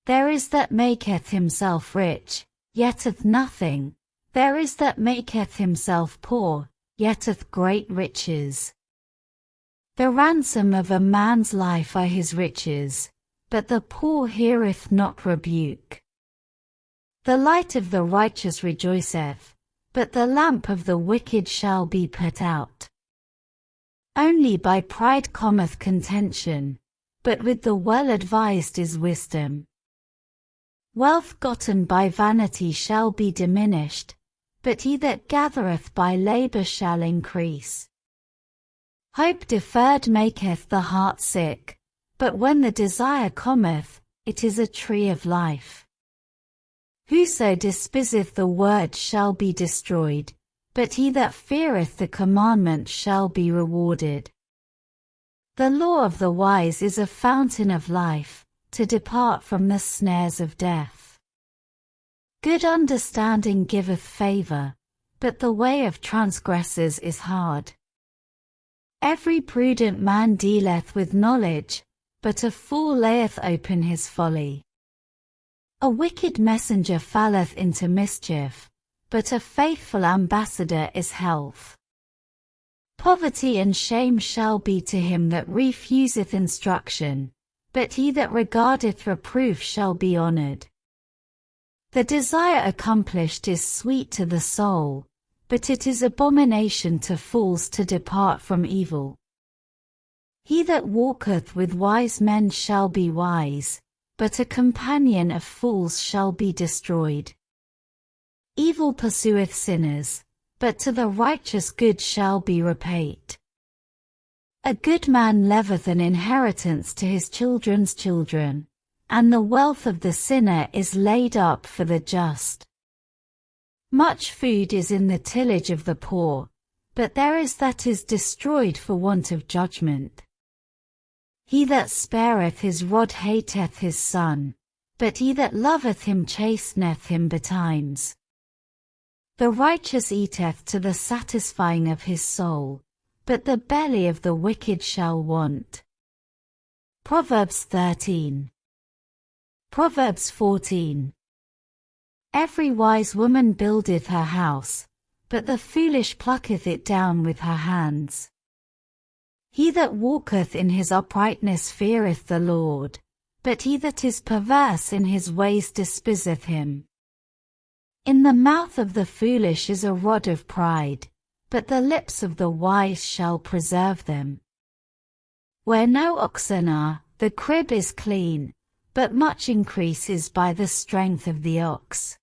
There is that maketh himself rich, yet hath nothing. There is that maketh himself poor, yet hath great riches. The ransom of a man's life are his riches, but the poor heareth not rebuke. The light of the righteous rejoiceth, but the lamp of the wicked shall be put out. Only by pride cometh contention, but with the well-advised is wisdom. Wealth gotten by vanity shall be diminished, but he that gathereth by labor shall increase. Hope deferred maketh the heart sick, but when the desire cometh, it is a tree of life. Whoso despiseth the word shall be destroyed, but he that feareth the commandment shall be rewarded. The law of the wise is a fountain of life, to depart from the snares of death. Good understanding giveth favor, but the way of transgressors is hard. Every prudent man dealeth with knowledge, but a fool layeth open his folly. A wicked messenger falleth into mischief, but a faithful ambassador is health. Poverty and shame shall be to him that refuseth instruction, but he that regardeth reproof shall be honored. The desire accomplished is sweet to the soul, but it is abomination to fools to depart from evil. He that walketh with wise men shall be wise, but a companion of fools shall be destroyed. Evil pursueth sinners, but to the righteous good shall be repaid. A good man leaveth an inheritance to his children's children, and the wealth of the sinner is laid up for the just. Much food is in the tillage of the poor, but there is that is destroyed for want of judgment. He that spareth his rod hateth his son, but he that loveth him chasteneth him betimes. The righteous eateth to the satisfying of his soul, but the belly of the wicked shall want. Proverbs 13. Proverbs 14. Every wise woman buildeth her house, but the foolish plucketh it down with her hands. He that walketh in his uprightness feareth the Lord, but he that is perverse in his ways despiseth him. In the mouth of the foolish is a rod of pride, but the lips of the wise shall preserve them. Where no oxen are, the crib is clean, but much increase is by the strength of the ox.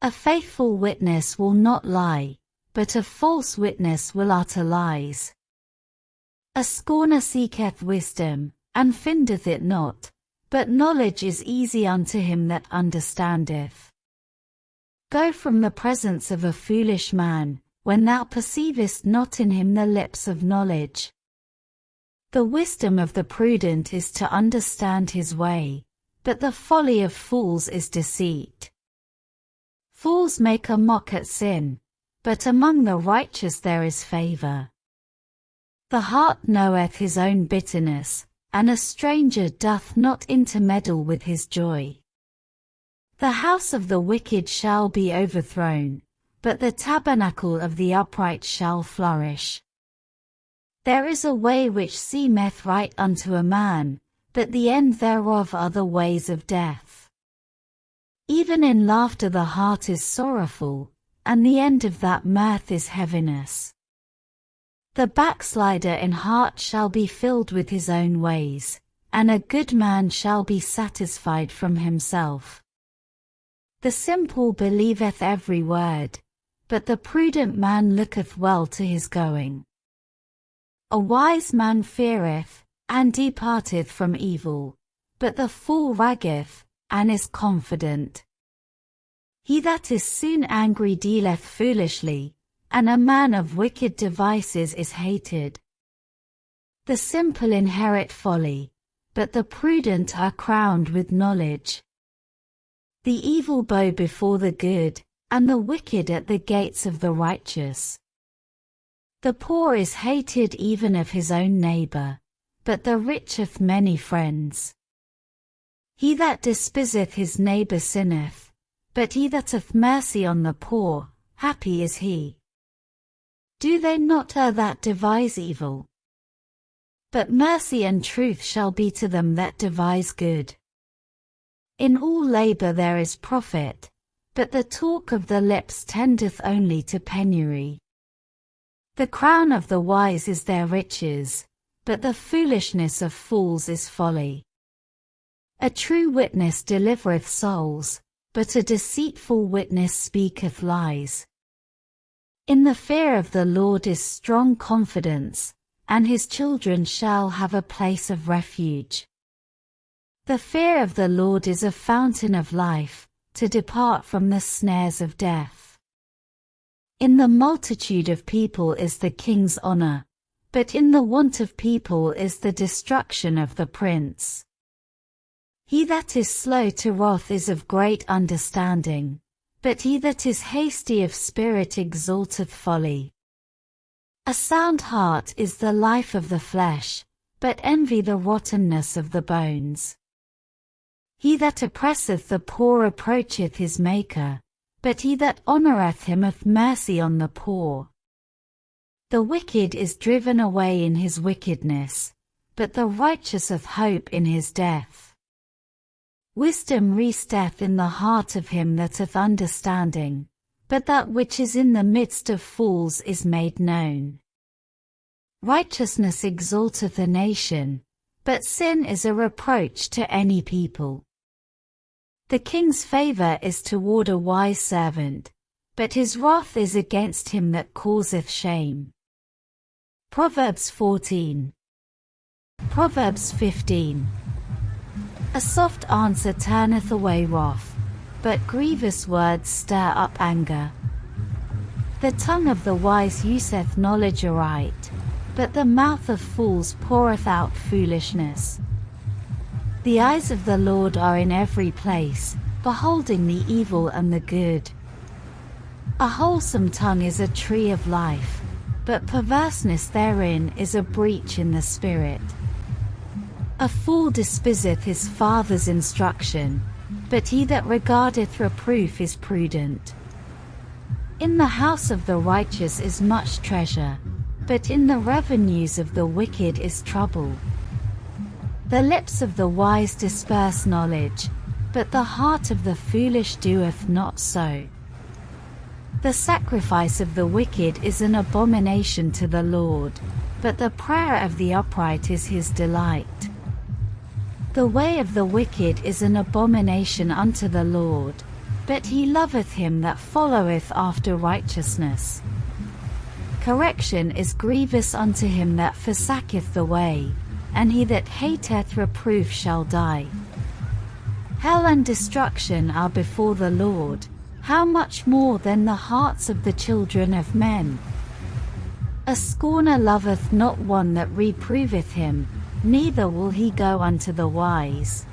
A faithful witness will not lie, but a false witness will utter lies. A scorner seeketh wisdom, and findeth it not, but knowledge is easy unto him that understandeth. Go from the presence of a foolish man, when thou perceivest not in him the lips of knowledge. The wisdom of the prudent is to understand his way, but the folly of fools is deceit. Fools make a mock at sin, but among the righteous there is favor. The heart knoweth his own bitterness, and a stranger doth not intermeddle with his joy. The house of the wicked shall be overthrown, but the tabernacle of the upright shall flourish. There is a way which seemeth right unto a man, but the end thereof are the ways of death. Even in laughter the heart is sorrowful, and the end of that mirth is heaviness. The backslider in heart shall be filled with his own ways, and a good man shall be satisfied from himself. The simple believeth every word, but the prudent man looketh well to his going. A wise man feareth, and departeth from evil, but the fool waggeth, and is confident. He that is soon angry dealeth foolishly, and a man of wicked devices is hated. The simple inherit folly, but the prudent are crowned with knowledge. The evil bow before the good, and the wicked at the gates of the righteous. The poor is hated even of his own neighbor, but the rich hath many friends. He that despiseth his neighbor sinneth, but he that hath mercy on the poor, happy is he. Do they not err that devise evil? But mercy and truth shall be to them that devise good. In all labor there is profit, but the talk of the lips tendeth only to penury. The crown of the wise is their riches, but the foolishness of fools is folly. A true witness delivereth souls, but a deceitful witness speaketh lies. In the fear of the Lord is strong confidence, and his children shall have a place of refuge. The fear of the Lord is a fountain of life, to depart from the snares of death. In the multitude of people is the king's honor, but in the want of people is the destruction of the prince. He that is slow to wrath is of great understanding, but he that is hasty of spirit exalteth folly. A sound heart is the life of the flesh, but envy the rottenness of the bones. He that oppresseth the poor approacheth his Maker, but he that honoureth him hath mercy on the poor. The wicked is driven away in his wickedness, but the righteous hath hope in his death. Wisdom resteth in the heart of him that hath understanding, but that which is in the midst of fools is made known. Righteousness exalteth a nation, but sin is a reproach to any people. The king's favour is toward a wise servant, but his wrath is against him that causeth shame. Proverbs 14. Proverbs 15. A soft answer turneth away wrath, but grievous words stir up anger. The tongue of the wise useth knowledge aright, but the mouth of fools poureth out foolishness. The eyes of the Lord are in every place, beholding the evil and the good. A wholesome tongue is a tree of life, but perverseness therein is a breach in the spirit. A fool despiseth his father's instruction, but he that regardeth reproof is prudent. In the house of the righteous is much treasure, but in the revenues of the wicked is trouble. The lips of the wise disperse knowledge, but the heart of the foolish doeth not so. The sacrifice of the wicked is an abomination to the Lord, but the prayer of the upright is his delight. The way of the wicked is an abomination unto the Lord, but he loveth him that followeth after righteousness. Correction is grievous unto him that forsaketh the way, and he that hateth reproof shall die. Hell and destruction are before the Lord, how much more than the hearts of the children of men? A scorner loveth not one that reproveth him, neither will he go unto the wise.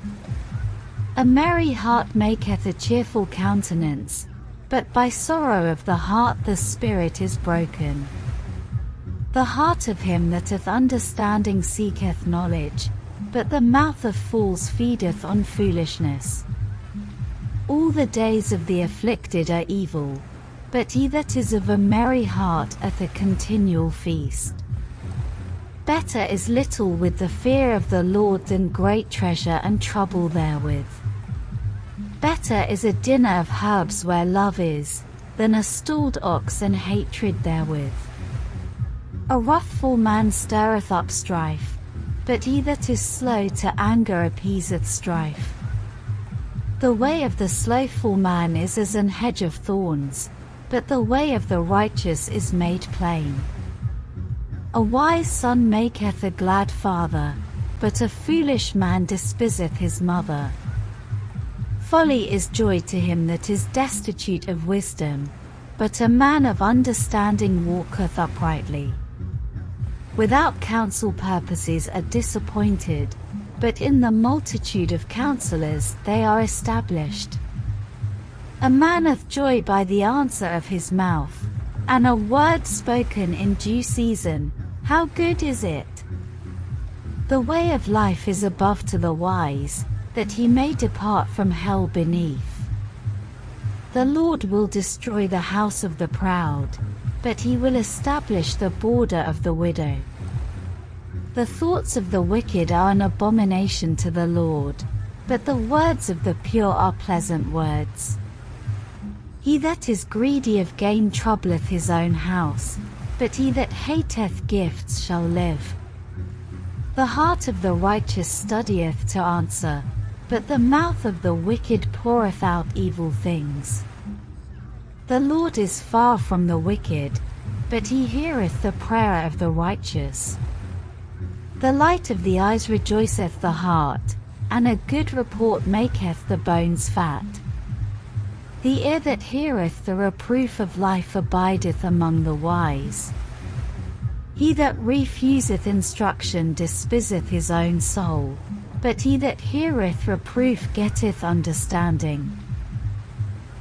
A merry heart maketh a cheerful countenance, but by sorrow of the heart the spirit is broken. The heart of him that hath understanding seeketh knowledge, but the mouth of fools feedeth on foolishness. All the days of the afflicted are evil, but he that is of a merry heart hath a continual feast. Better is little with the fear of the Lord than great treasure and trouble therewith. Better is a dinner of herbs where love is, than a stalled ox and hatred therewith. A wrathful man stirreth up strife, but he that is slow to anger appeaseth strife. The way of the slothful man is as an hedge of thorns, but the way of the righteous is made plain. A wise son maketh a glad father, but a foolish man despiseth his mother. Folly is joy to him that is destitute of wisdom, but a man of understanding walketh uprightly. Without counsel purposes are disappointed, but in the multitude of counselors they are established. A man hath joy by the answer of his mouth, and a word spoken in due season, how good is it? The way of life is above to the wise, that he may depart from hell beneath. The Lord will destroy the house of the proud, but he will establish the border of the widow. The thoughts of the wicked are an abomination to the Lord, but the words of the pure are pleasant words. He that is greedy of gain troubleth his own house, but he that hateth gifts shall live. The heart of the righteous studieth to answer, but the mouth of the wicked poureth out evil things. The Lord is far from the wicked, but he heareth the prayer of the righteous. The light of the eyes rejoiceth the heart, and a good report maketh the bones fat. The ear that heareth the reproof of life abideth among the wise. He that refuseth instruction despiseth his own soul, but he that heareth reproof getteth understanding.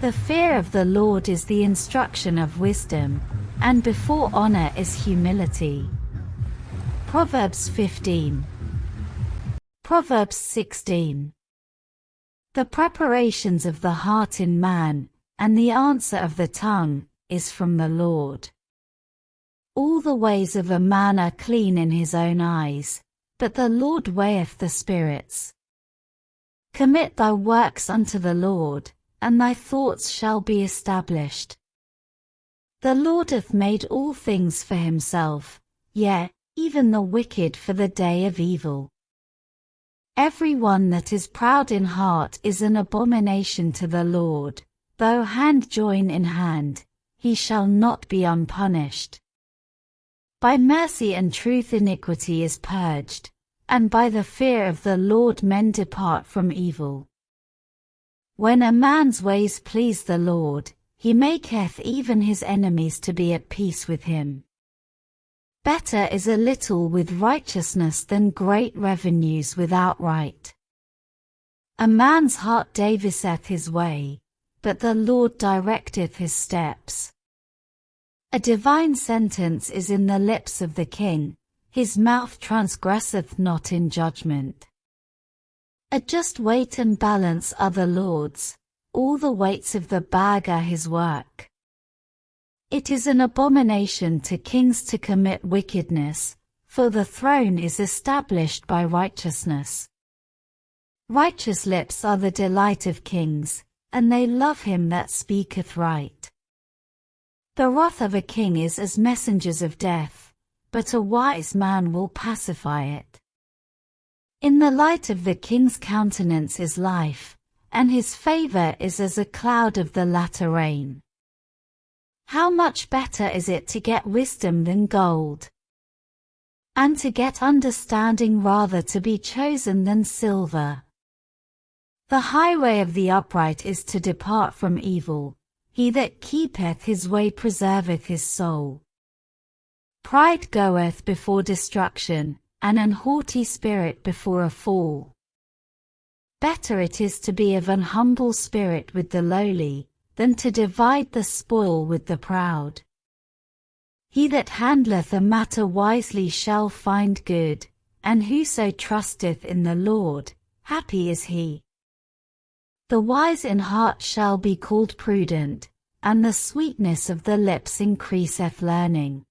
The fear of the Lord is the instruction of wisdom, and before honor is humility. Proverbs 15. Proverbs 16. The preparations of the heart in man, and the answer of the tongue, is from the Lord. All the ways of a man are clean in his own eyes, but the Lord weigheth the spirits. Commit thy works unto the Lord, and thy thoughts shall be established. The Lord hath made all things for himself, yea, even the wicked for the day of evil. Every one that is proud in heart is an abomination to the Lord. Though hand join in hand, he shall not be unpunished. By mercy and truth iniquity is purged, and by the fear of the Lord men depart from evil. When a man's ways please the Lord, he maketh even his enemies to be at peace with him. Better is a little with righteousness than great revenues without right. A man's heart deviseth his way, but the Lord directeth his steps. A divine sentence is in the lips of the king, his mouth transgresseth not in judgment. A just weight and balance are the Lord's, all the weights of the bag are his work. It is an abomination to kings to commit wickedness, for the throne is established by righteousness. Righteous lips are the delight of kings, and they love him that speaketh right. The wrath of a king is as messengers of death, but a wise man will pacify it. In the light of the king's countenance is life, and his favor is as a cloud of the latter rain. How much better is it to get wisdom than gold, and to get understanding rather to be chosen than silver. The highway of the upright is to depart from evil. He that keepeth his way preserveth his soul. Pride goeth before destruction, and an haughty spirit before a fall. Better it is to be of an humble spirit with the lowly, than to divide the spoil with the proud. He that handleth a matter wisely shall find good, and whoso trusteth in the Lord, happy is he. The wise in heart shall be called prudent, and the sweetness of the lips increaseth learning.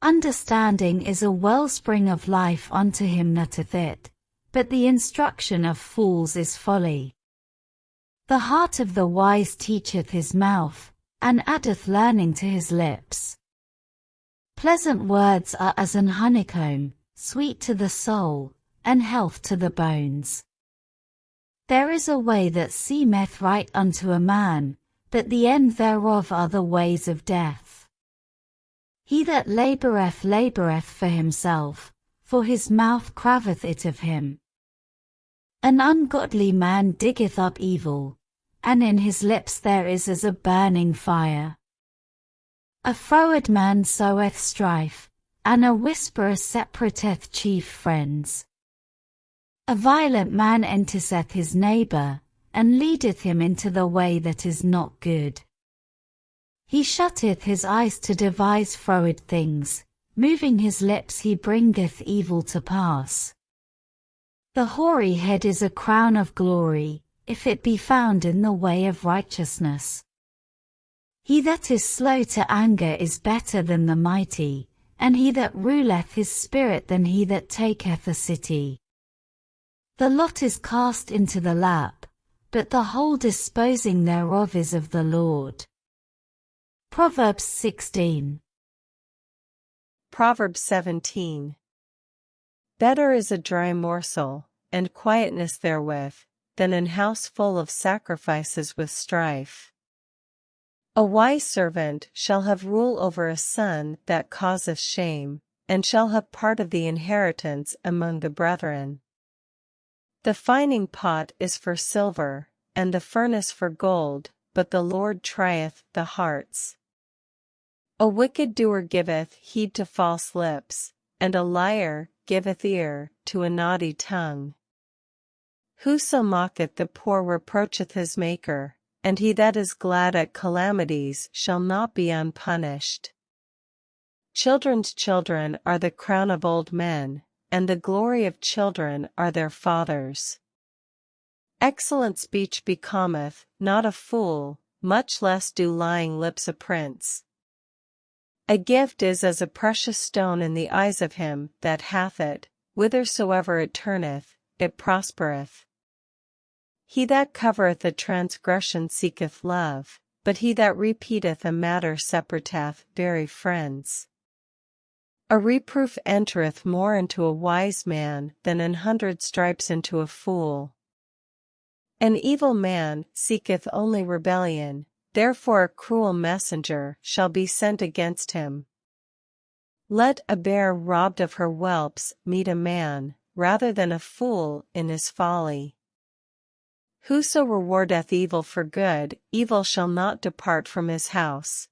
Understanding is a wellspring of life unto him that hath it, but the instruction of fools is folly. The heart of the wise teacheth his mouth, and addeth learning to his lips. Pleasant words are as an honeycomb, sweet to the soul, and health to the bones. There is a way that seemeth right unto a man, but the end thereof are the ways of death. He that laboureth for himself, for his mouth craveth it of him. An ungodly man diggeth up evil, and in his lips there is as a burning fire. A froward man soweth strife, and a whisperer separateth chief friends. A violent man enticeth his neighbour, and leadeth him into the way that is not good. He shutteth his eyes to devise froward things, moving his lips he bringeth evil to pass. The hoary head is a crown of glory, if it be found in the way of righteousness. He that is slow to anger is better than the mighty, and he that ruleth his spirit than he that taketh a city. The lot is cast into the lap, but the whole disposing thereof is of the Lord. Proverbs 16. Proverbs 17. Better is a dry morsel, and quietness therewith, than an house full of sacrifices with strife. A wise servant shall have rule over a son that causeth shame, and shall have part of the inheritance among the brethren. The fining pot is for silver, and the furnace for gold, but the Lord trieth the hearts. A wicked doer giveth heed to false lips, and a liar giveth ear to a naughty tongue. Whoso mocketh the poor reproacheth his Maker, and he that is glad at calamities shall not be unpunished. Children's children are the crown of old men, and the glory of children are their fathers. Excellent speech becometh not a fool, much less do lying lips a prince. A gift is as a precious stone in the eyes of him that hath it, whithersoever it turneth, it prospereth. He that covereth a transgression seeketh love, but he that repeateth a matter separateth very friends. A reproof entereth more into a wise man than 100 stripes into a fool. An evil man seeketh only rebellion, therefore a cruel messenger shall be sent against him. Let a bear robbed of her whelps meet a man, rather than a fool in his folly. Whoso rewardeth evil for good, evil shall not depart from his house.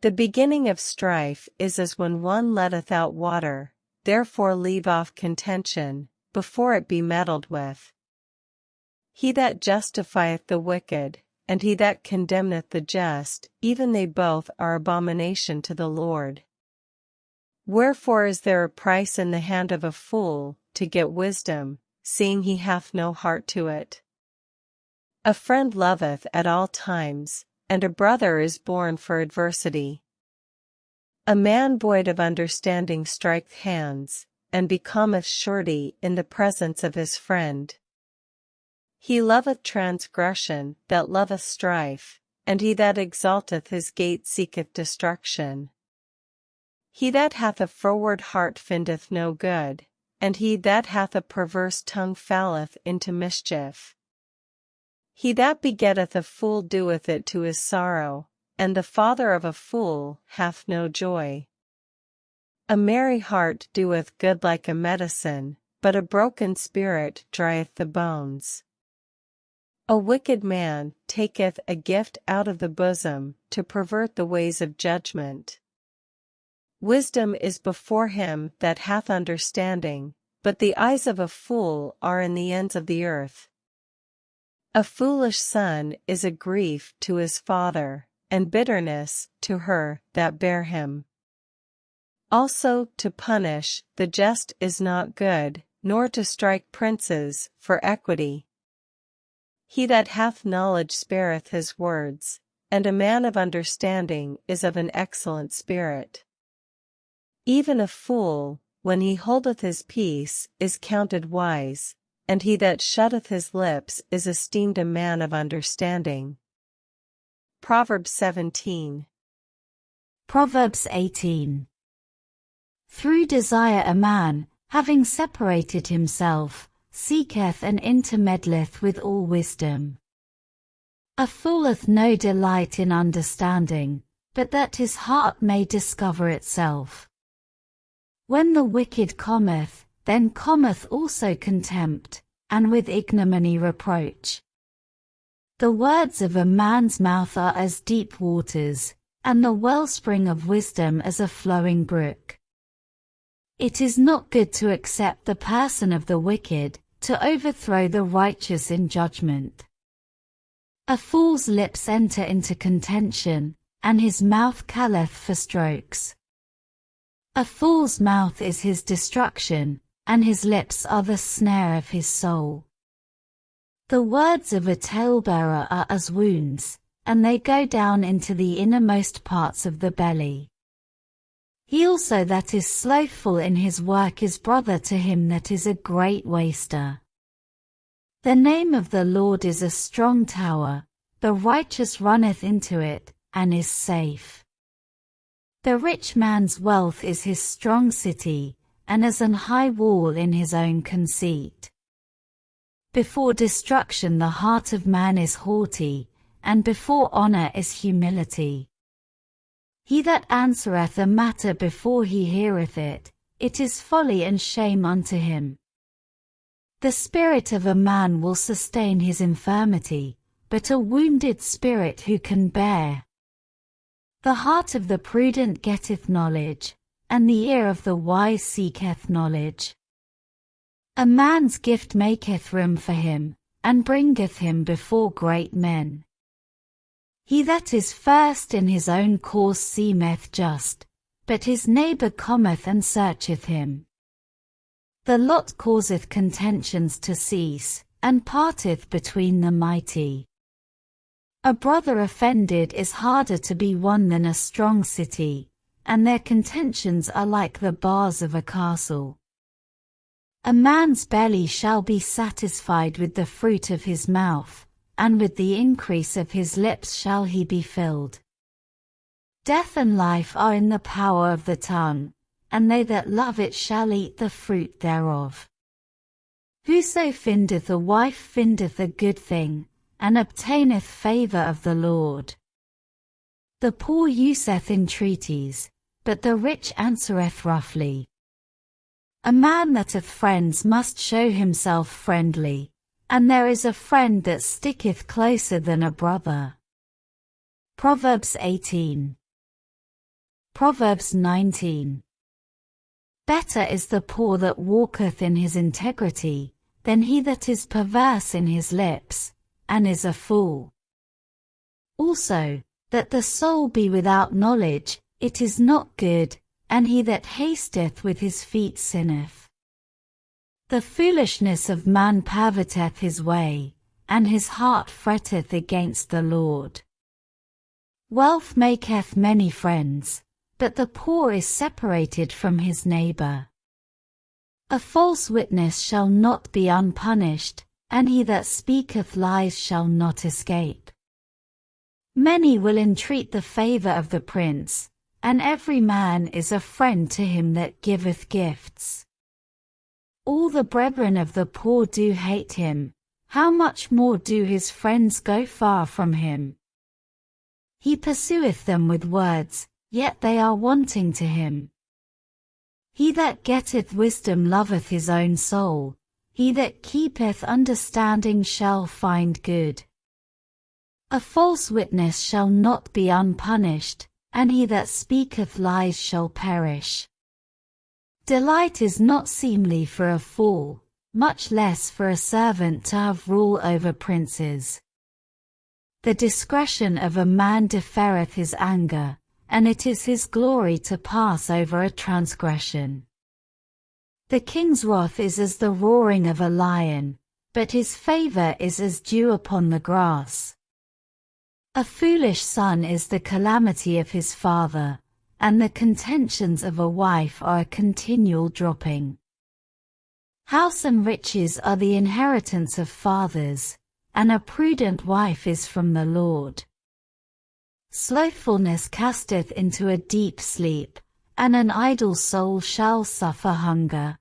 The beginning of strife is as when one letteth out water, therefore leave off contention, before it be meddled with. He that justifieth the wicked, and he that condemneth the just, even they both are abomination to the Lord. Wherefore is there a price in the hand of a fool, to get wisdom, seeing he hath no heart to it? A friend loveth at all times, and a brother is born for adversity. A man void of understanding striketh hands, and becometh surety in the presence of his friend. He loveth transgression that loveth strife, and he that exalteth his gate seeketh destruction. He that hath a froward heart findeth no good, and he that hath a perverse tongue falleth into mischief. He that begetteth a fool doeth it to his sorrow, and the father of a fool hath no joy. A merry heart doeth good like a medicine, but a broken spirit drieth the bones. A wicked man taketh a gift out of the bosom, to pervert the ways of judgment. Wisdom is before him that hath understanding, but the eyes of a fool are in the ends of the earth. A foolish son is a grief to his father, and bitterness to her that bare him. Also to punish the just is not good, nor to strike princes for equity. He that hath knowledge spareth his words, and a man of understanding is of an excellent spirit. Even a fool, when he holdeth his peace, is counted wise, and he that shutteth his lips is esteemed a man of understanding. Proverbs 17. Proverbs 18. Through desire a man, having separated himself, seeketh and intermeddleth with all wisdom. A fool hath no delight in understanding, but that his heart may discover itself. When the wicked cometh, then cometh also contempt, and with ignominy reproach. The words of a man's mouth are as deep waters, and the wellspring of wisdom as a flowing brook. It is not good to accept the person of the wicked, to overthrow the righteous in judgment. A fool's lips enter into contention, and his mouth calleth for strokes. A fool's mouth is his destruction, and his lips are the snare of his soul. The words of a talebearer are as wounds, and they go down into the innermost parts of the belly. He also that is slothful in his work is brother to him that is a great waster. The name of the Lord is a strong tower, the righteous runneth into it, and is safe. The rich man's wealth is his strong city, and as an high wall in his own conceit. Before destruction the heart of man is haughty, and before honor is humility. He that answereth a matter before he heareth it, it is folly and shame unto him. The spirit of a man will sustain his infirmity, but a wounded spirit who can bear? The heart of the prudent getteth knowledge, and the ear of the wise seeketh knowledge. A man's gift maketh room for him, and bringeth him before great men. He that is first in his own course seemeth just, but his neighbor cometh and searcheth him. The lot causeth contentions to cease, and parteth between the mighty. A brother offended is harder to be won than a strong city, and their contentions are like the bars of a castle. A man's belly shall be satisfied with the fruit of his mouth, and with the increase of his lips shall he be filled. Death and life are in the power of the tongue, and they that love it shall eat the fruit thereof. Whoso findeth a wife findeth a good thing, and obtaineth favour of the Lord. The poor useth entreaties, but the rich answereth roughly. A man that hath friends must show himself friendly, and there is a friend that sticketh closer than a brother. Proverbs 18. Proverbs 19. Better is the poor that walketh in his integrity, than he that is perverse in his lips, and is a fool. Also, that the soul be without knowledge, it is not good, and he that hasteth with his feet sinneth. The foolishness of man perverteth his way, and his heart fretteth against the Lord. Wealth maketh many friends, but the poor is separated from his neighbor. A false witness shall not be unpunished, and he that speaketh lies shall not escape. Many will entreat the favor of the prince, and every man is a friend to him that giveth gifts. All the brethren of the poor do hate him, how much more do his friends go far from him? He pursueth them with words, yet they are wanting to him. He that getteth wisdom loveth his own soul, he that keepeth understanding shall find good. A false witness shall not be unpunished, and he that speaketh lies shall perish. Delight is not seemly for a fool, much less for a servant to have rule over princes. The discretion of a man deferreth his anger, and it is his glory to pass over a transgression. The king's wrath is as the roaring of a lion, but his favor is as dew upon the grass. A foolish son is the calamity of his father, and the contentions of a wife are a continual dropping. House and riches are the inheritance of fathers, and a prudent wife is from the Lord. Slothfulness casteth into a deep sleep, and an idle soul shall suffer hunger.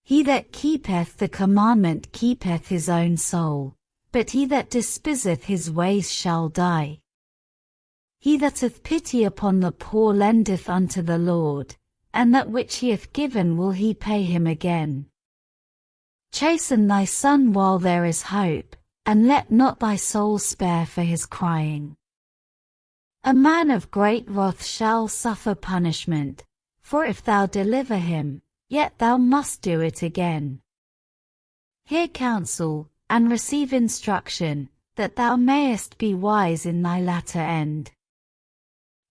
He that keepeth the commandment keepeth his own soul, but he that despiseth his ways shall die. He that hath pity upon the poor lendeth unto the Lord, and that which he hath given will he pay him again. Chasten thy son while there is hope, and let not thy soul spare for his crying. A man of great wrath shall suffer punishment, for if thou deliver him, yet thou must do it again. Hear counsel, and receive instruction, that thou mayest be wise in thy latter end.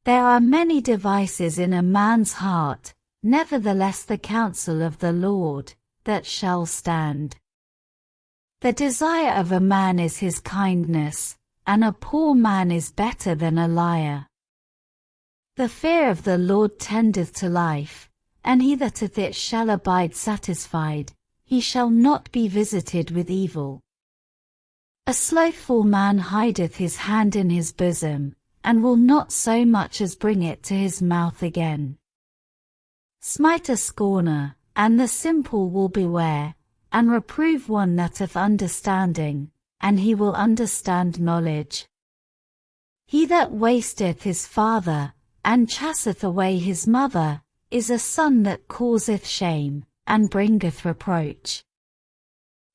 There are many devices in a man's heart, nevertheless the counsel of the Lord, that shall stand. The desire of a man is his kindness, and a poor man is better than a liar. The fear of the Lord tendeth to life, and he that hath it shall abide satisfied, he shall not be visited with evil. A slothful man hideth his hand in his bosom, and will not so much as bring it to his mouth again. Smite a scorner, and the simple will beware, and reprove one that hath understanding, and he will understand knowledge. He that wasteth his father, and chaseth away his mother, is a son that causeth shame, and bringeth reproach.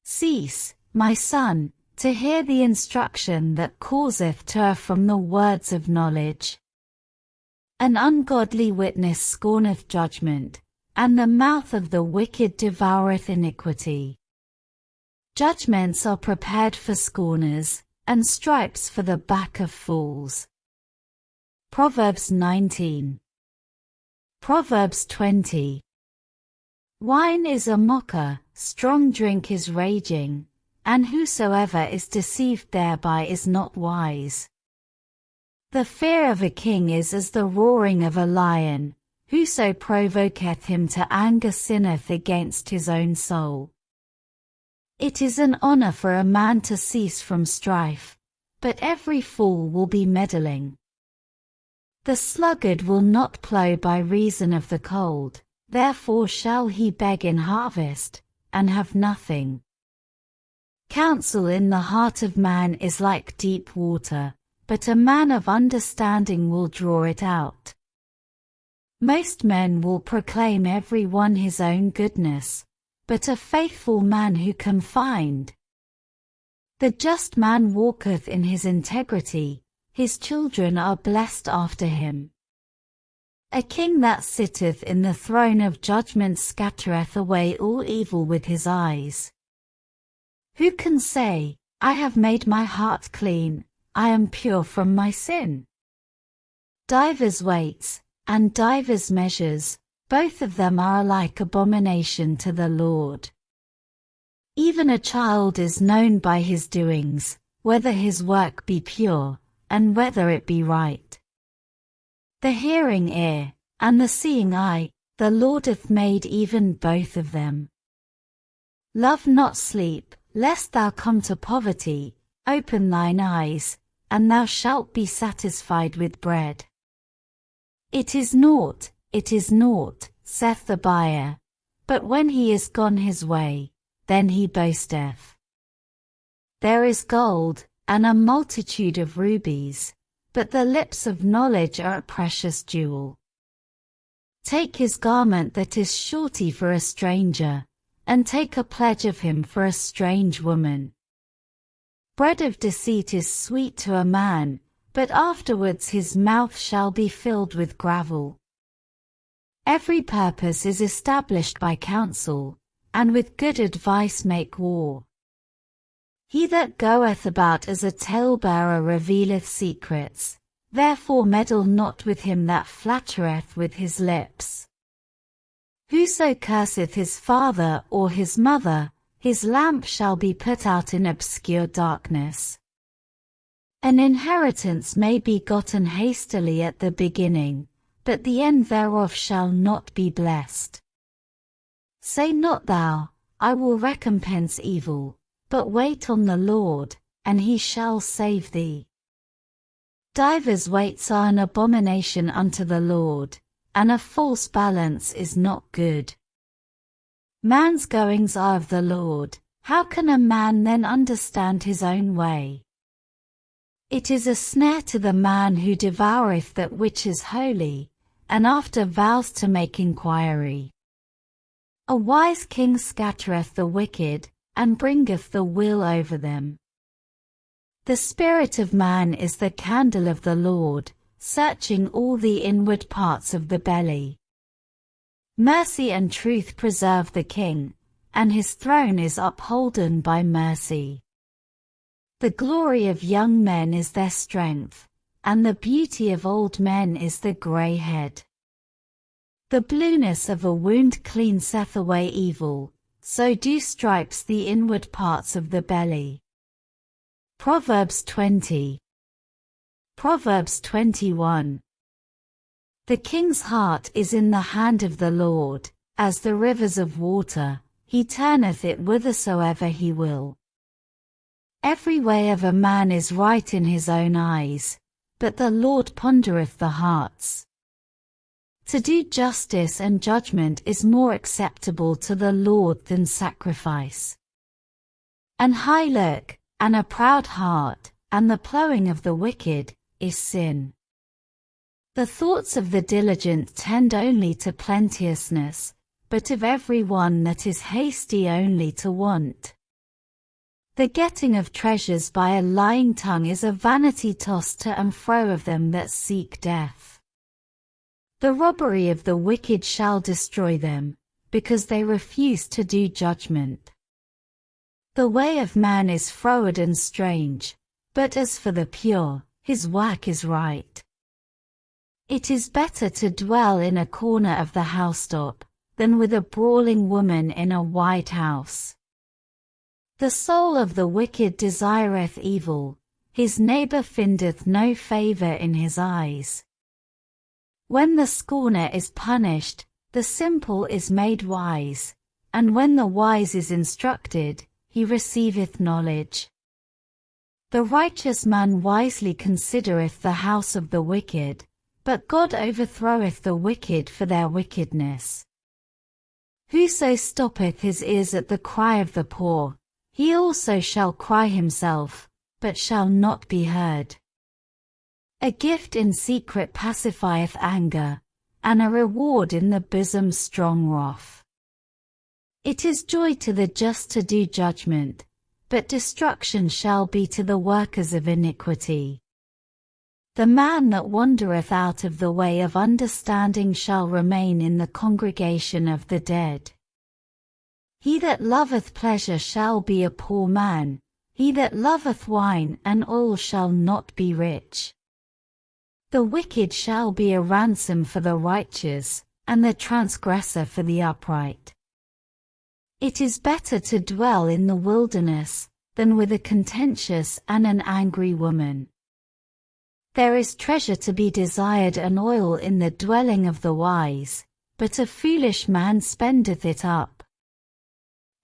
Cease, my son, to hear the instruction that causeth to err from the words of knowledge. An ungodly witness scorneth judgment, and the mouth of the wicked devoureth iniquity. Judgments are prepared for scorners, and stripes for the back of fools. Proverbs 19. Proverbs 20. Wine is a mocker, strong drink is raging, and whosoever is deceived thereby is not wise. The fear of a king is as the roaring of a lion, whoso provoketh him to anger sinneth against his own soul. It is an honor for a man to cease from strife, but every fool will be meddling. The sluggard will not plough by reason of the cold, therefore shall he beg in harvest, and have nothing. Counsel in the heart of man is like deep water, but a man of understanding will draw it out. Most men will proclaim every one his own goodness, but a faithful man who can find? The just man walketh in his integrity, his children are blessed after him. A king that sitteth in the throne of judgment scattereth away all evil with his eyes. Who can say, I have made my heart clean, I am pure from my sin? Divers weights, and divers measures, both of them are alike abomination to the Lord. Even a child is known by his doings, whether his work be pure, and whether it be right. The hearing ear, and the seeing eye, the Lord hath made even both of them. Love not sleep, lest thou come to poverty, open thine eyes, and thou shalt be satisfied with bread. It is naught, saith the buyer, but when he is gone his way, then he boasteth. There is gold, and a multitude of rubies, but the lips of knowledge are a precious jewel. Take his garment that is surety for a stranger, and take a pledge of him for a strange woman. Bread of deceit is sweet to a man, but afterwards his mouth shall be filled with gravel. Every purpose is established by counsel, and with good advice make war. He that goeth about as a talebearer revealeth secrets, therefore meddle not with him that flattereth with his lips. Whoso curseth his father or his mother, his lamp shall be put out in obscure darkness. An inheritance may be gotten hastily at the beginning, but the end thereof shall not be blessed. Say not thou, I will recompense evil, but wait on the Lord, and he shall save thee. Divers weights are an abomination unto the Lord, and a false balance is not good. Man's goings are of the Lord, how can a man then understand his own way? It is a snare to the man who devoureth that which is holy, and after vows to make inquiry. A wise king scattereth the wicked, and bringeth the will over them. The spirit of man is the candle of the Lord, searching all the inward parts of the belly. Mercy and truth preserve the king, and his throne is upholden by mercy. The glory of young men is their strength, and the beauty of old men is the grey head. The blueness of a wound cleanseth away evil, so do stripes the inward parts of the belly. Proverbs 20. Proverbs 21. The king's heart is in the hand of the Lord, as the rivers of water, he turneth it whithersoever he will. Every way of a man is right in his own eyes, but the Lord pondereth the hearts. To do justice and judgment is more acceptable to the Lord than sacrifice. An high look, and a proud heart, and the plowing of the wicked, is sin. The thoughts of the diligent tend only to plenteousness, but of every one that is hasty only to want. The getting of treasures by a lying tongue is a vanity tossed to and fro of them that seek death. The robbery of the wicked shall destroy them, because they refuse to do judgment. The way of man is froward and strange, but as for the pure, his work is right. It is better to dwell in a corner of the housetop, than with a brawling woman in a wide house. The soul of the wicked desireth evil, his neighbor findeth no favor in his eyes. When the scorner is punished, the simple is made wise, and when the wise is instructed, he receiveth knowledge. The righteous man wisely considereth the house of the wicked, but God overthroweth the wicked for their wickedness. Whoso stoppeth his ears at the cry of the poor, he also shall cry himself, but shall not be heard. A gift in secret pacifieth anger, and a reward in the bosom strong wrath. It is joy to the just to do judgment, but destruction shall be to the workers of iniquity. The man that wandereth out of the way of understanding shall remain in the congregation of the dead. He that loveth pleasure shall be a poor man, he that loveth wine and oil shall not be rich. The wicked shall be a ransom for the righteous, and the transgressor for the upright. It is better to dwell in the wilderness, than with a contentious and an angry woman. There is treasure to be desired and oil in the dwelling of the wise, but a foolish man spendeth it up.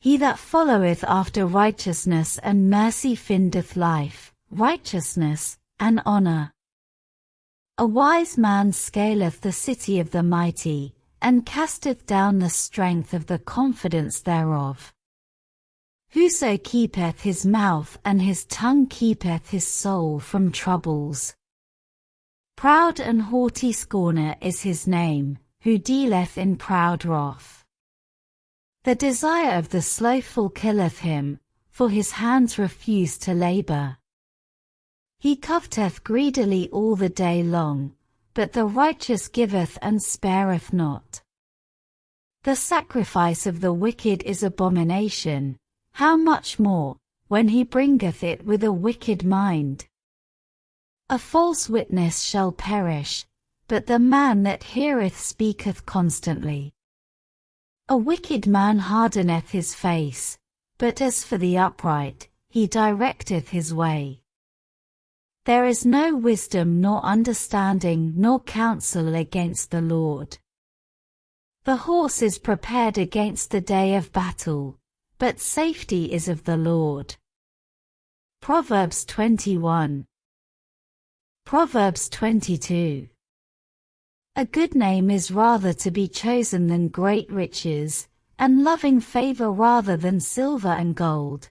He that followeth after righteousness and mercy findeth life, righteousness, and honor. A wise man scaleth the city of the mighty, and casteth down the strength of the confidence thereof. Whoso keepeth his mouth and his tongue keepeth his soul from troubles. Proud and haughty scorner is his name, who dealeth in proud wrath. The desire of the slothful killeth him, for his hands refuse to labor. He coveteth greedily all the day long, but the righteous giveth and spareth not. The sacrifice of the wicked is abomination, how much more, when he bringeth it with a wicked mind. A false witness shall perish, but the man that heareth speaketh constantly. A wicked man hardeneth his face, but as for the upright, he directeth his way. There is no wisdom nor understanding nor counsel against the Lord. The horse is prepared against the day of battle, but safety is of the Lord. Proverbs 21. Proverbs 22. A good name is rather to be chosen than great riches, and loving favor rather than silver and gold.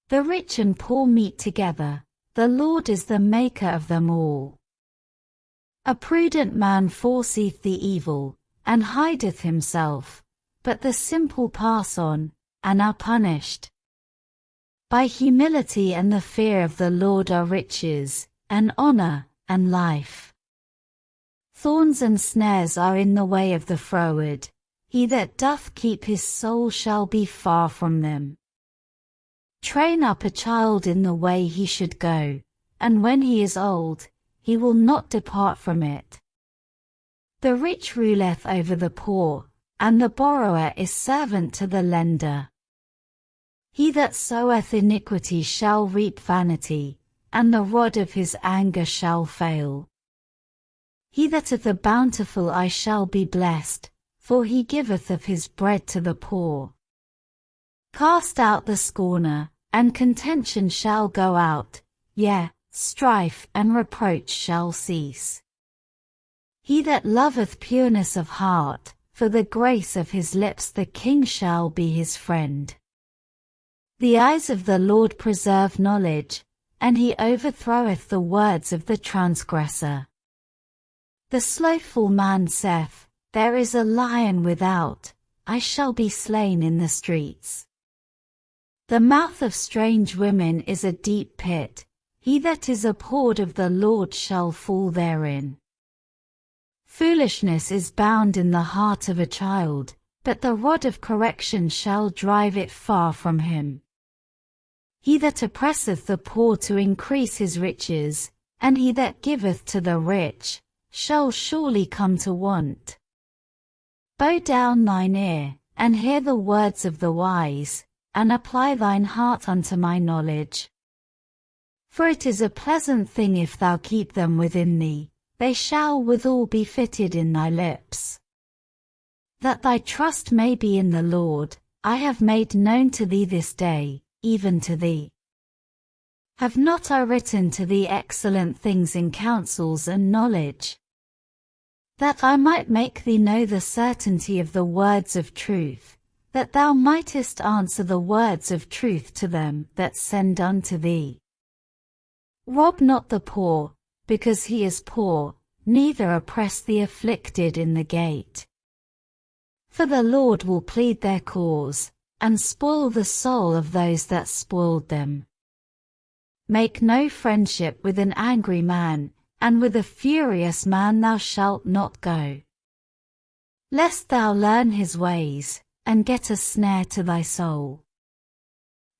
The rich and poor meet together, the Lord is the maker of them all. A prudent man foreseeth the evil, and hideth himself, but the simple pass on, and are punished. By humility and the fear of the Lord are riches, and honor, and life. Thorns and snares are in the way of the froward, he that doth keep his soul shall be far from them. Train up a child in the way he should go, and when he is old, he will not depart from it. The rich ruleth over the poor, and the borrower is servant to the lender. He that soweth iniquity shall reap vanity, and the rod of his anger shall fail. He that hath a bountiful eye shall be blessed, for he giveth of his bread to the poor. Cast out the scorner, and contention shall go out, yea, strife and reproach shall cease. He that loveth pureness of heart, for the grace of his lips the king shall be his friend. The eyes of the Lord preserve knowledge, and he overthroweth the words of the transgressor. The slothful man saith, There is a lion without, I shall be slain in the streets. The mouth of strange women is a deep pit, he that is abhorred of the Lord shall fall therein. Foolishness is bound in the heart of a child, but the rod of correction shall drive it far from him. He that oppresseth the poor to increase his riches, and he that giveth to the rich, shall surely come to want. Bow down thine ear, and hear the words of the wise, and apply thine heart unto my knowledge. For it is a pleasant thing if thou keep them within thee, they shall withal be fitted in thy lips. That thy trust may be in the Lord, I have made known to thee this day, even to thee. Have not I written to thee excellent things in counsels and knowledge? That I might make thee know the certainty of the words of truth, that thou mightest answer the words of truth to them that send unto thee. Rob not the poor, because he is poor, neither oppress the afflicted in the gate. For the Lord will plead their cause, and spoil the soul of those that spoiled them. Make no friendship with an angry man, and with a furious man thou shalt not go. Lest thou learn his ways, and get a snare to thy soul.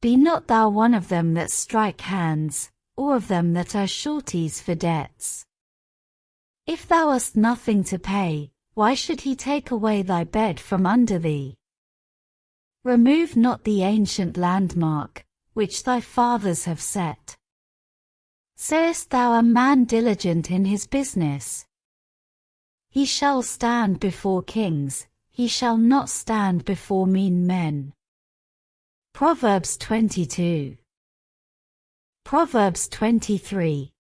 Be not thou one of them that strike hands, or of them that are sureties for debts. If thou hast nothing to pay, why should he take away thy bed from under thee? Remove not the ancient landmark, which thy fathers have set. Sayest thou a man diligent in his business? He shall stand before kings, he shall not stand before mean men. Proverbs 22. Proverbs 23.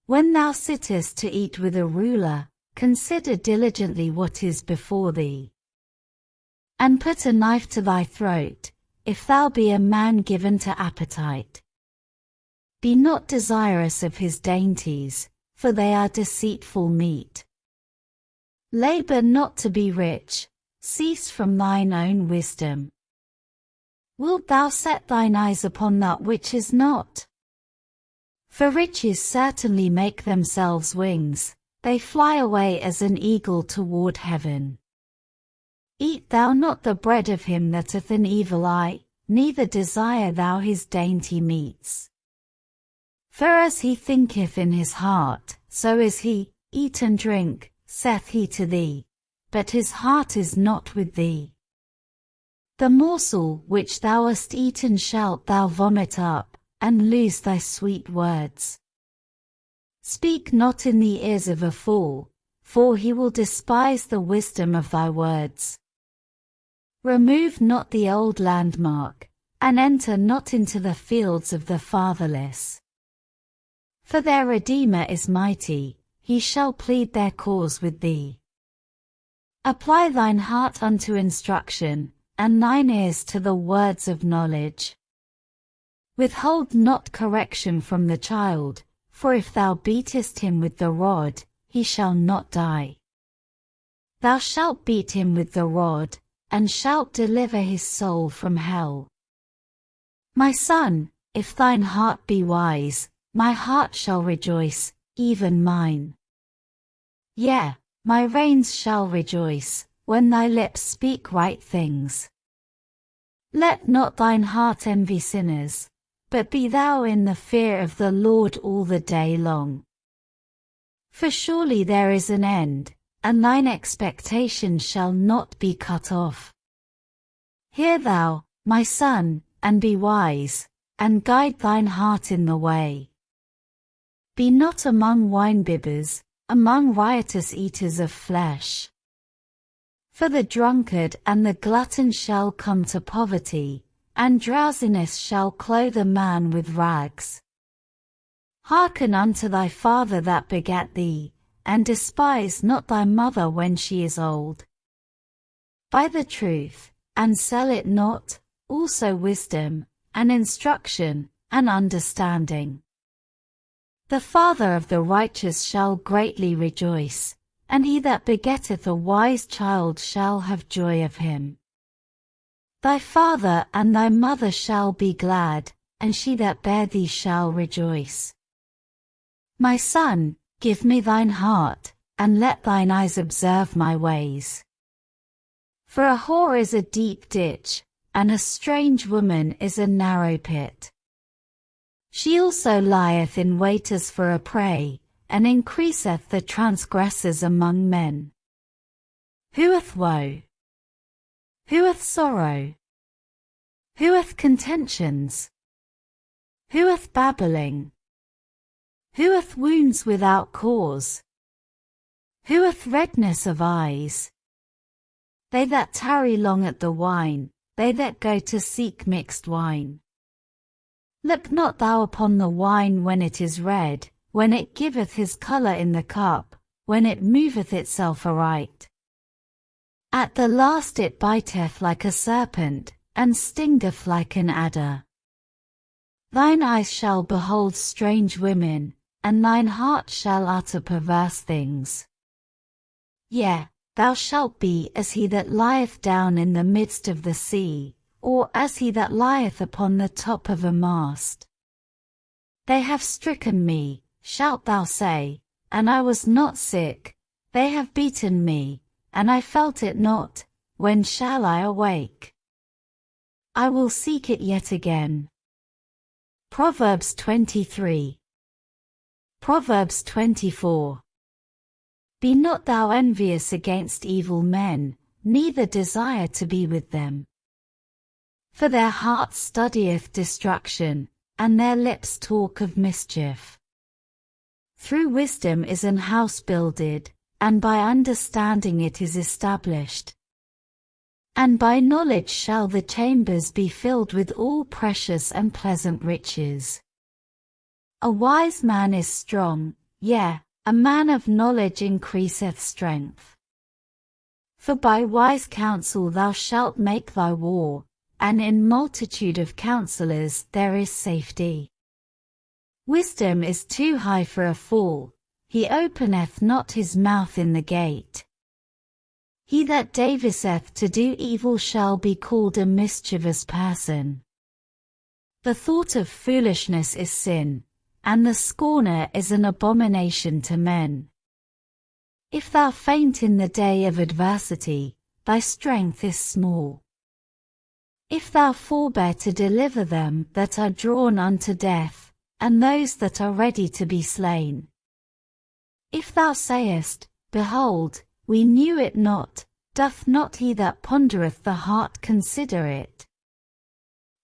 When thou sittest to eat with a ruler, consider diligently what is before thee. And put a knife to thy throat, if thou be a man given to appetite. Be not desirous of his dainties, for they are deceitful meat. Labor not to be rich, cease from thine own wisdom. Wilt thou set thine eyes upon that which is not? For riches certainly make themselves wings, they fly away as an eagle toward heaven. Eat thou not the bread of him that hath an evil eye, neither desire thou his dainty meats. For as he thinketh in his heart, so is he, eat and drink, saith he to thee, but his heart is not with thee. The morsel which thou hast eaten shalt thou vomit up, and lose thy sweet words. Speak not in the ears of a fool, for he will despise the wisdom of thy words. Remove not the old landmark, and enter not into the fields of the fatherless. For their Redeemer is mighty, he shall plead their cause with thee. Apply thine heart unto instruction, and thine ears to the words of knowledge. Withhold not correction from the child, for if thou beatest him with the rod, he shall not die. Thou shalt beat him with the rod, and shalt deliver his soul from hell. My son, if thine heart be wise, my heart shall rejoice, even mine. Yea, my reins shall rejoice, when thy lips speak right things. Let not thine heart envy sinners, but be thou in the fear of the Lord all the day long. For surely there is an end, and thine expectation shall not be cut off. Hear thou, my son, and be wise, and guide thine heart in the way. Be not among winebibbers, among riotous eaters of flesh. For the drunkard and the glutton shall come to poverty, and drowsiness shall clothe a man with rags. Hearken unto thy father that begat thee, and despise not thy mother when she is old. Buy the truth, and sell it not, also wisdom, and instruction, and understanding. The father of the righteous shall greatly rejoice, and he that begetteth a wise child shall have joy of him. Thy father and thy mother shall be glad, and she that bare thee shall rejoice. My son, give me thine heart, and let thine eyes observe my ways. For a whore is a deep ditch, and a strange woman is a narrow pit. She also lieth in wait as for a prey, and increaseth the transgressors among men. Who hath woe? Who hath sorrow? Who hath contentions? Who hath babbling? Who hath wounds without cause? Who hath redness of eyes? They that tarry long at the wine, they that go to seek mixed wine. Look not thou upon the wine when it is red, when it giveth his colour in the cup, when it moveth itself aright. At the last it biteth like a serpent, and stingeth like an adder. Thine eyes shall behold strange women, and thine heart shall utter perverse things. Yea, thou shalt be as he that lieth down in the midst of the sea, or as he that lieth upon the top of a mast. They have stricken me, shalt thou say, and I was not sick. They have beaten me, and I felt it not. When shall I awake? I will seek it yet again. Proverbs 23. Proverbs 24. Be not thou envious against evil men, neither desire to be with them. For their heart studieth destruction, and their lips talk of mischief. Through wisdom is an house builded, and by understanding it is established. And by knowledge shall the chambers be filled with all precious and pleasant riches. A wise man is strong, yea, a man of knowledge increaseth strength. For by wise counsel thou shalt make thy war, and in multitude of counselors there is safety. Wisdom is too high for a fool, he openeth not his mouth in the gate. He that deviseth to do evil shall be called a mischievous person. The thought of foolishness is sin, and the scorner is an abomination to men. If thou faint in the day of adversity, thy strength is small. If thou forbear to deliver them that are drawn unto death, and those that are ready to be slain. If thou sayest, Behold, we knew it not, doth not he that pondereth the heart consider it?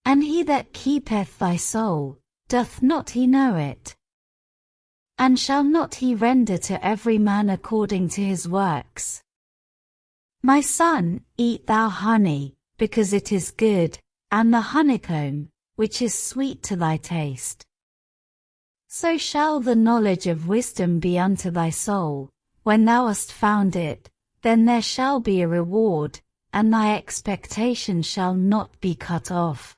And he that keepeth thy soul, doth not he know it? And shall not he render to every man according to his works? My son, eat thou honey, because it is good, and the honeycomb, which is sweet to thy taste. So shall the knowledge of wisdom be unto thy soul. When thou hast found it, then there shall be a reward, and thy expectation shall not be cut off.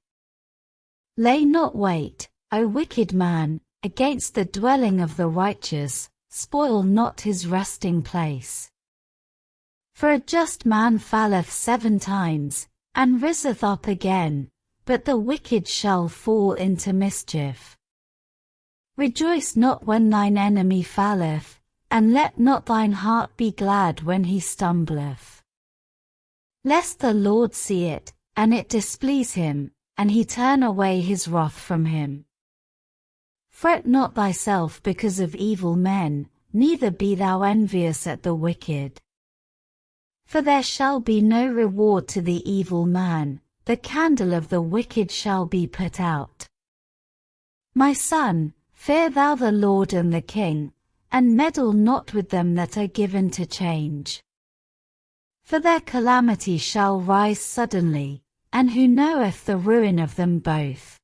Lay not wait, O wicked man, against the dwelling of the righteous, spoil not his resting place. For a just man falleth 7 times, and riseth up again, but the wicked shall fall into mischief. Rejoice not when thine enemy falleth, and let not thine heart be glad when he stumbleth. Lest the Lord see it, and it displease him, and he turn away his wrath from him. Fret not thyself because of evil men, neither be thou envious at the wicked. For there shall be no reward to the evil man, the candle of the wicked shall be put out. My son, fear thou the Lord and the King, and meddle not with them that are given to change. For their calamity shall rise suddenly, and who knoweth the ruin of them both?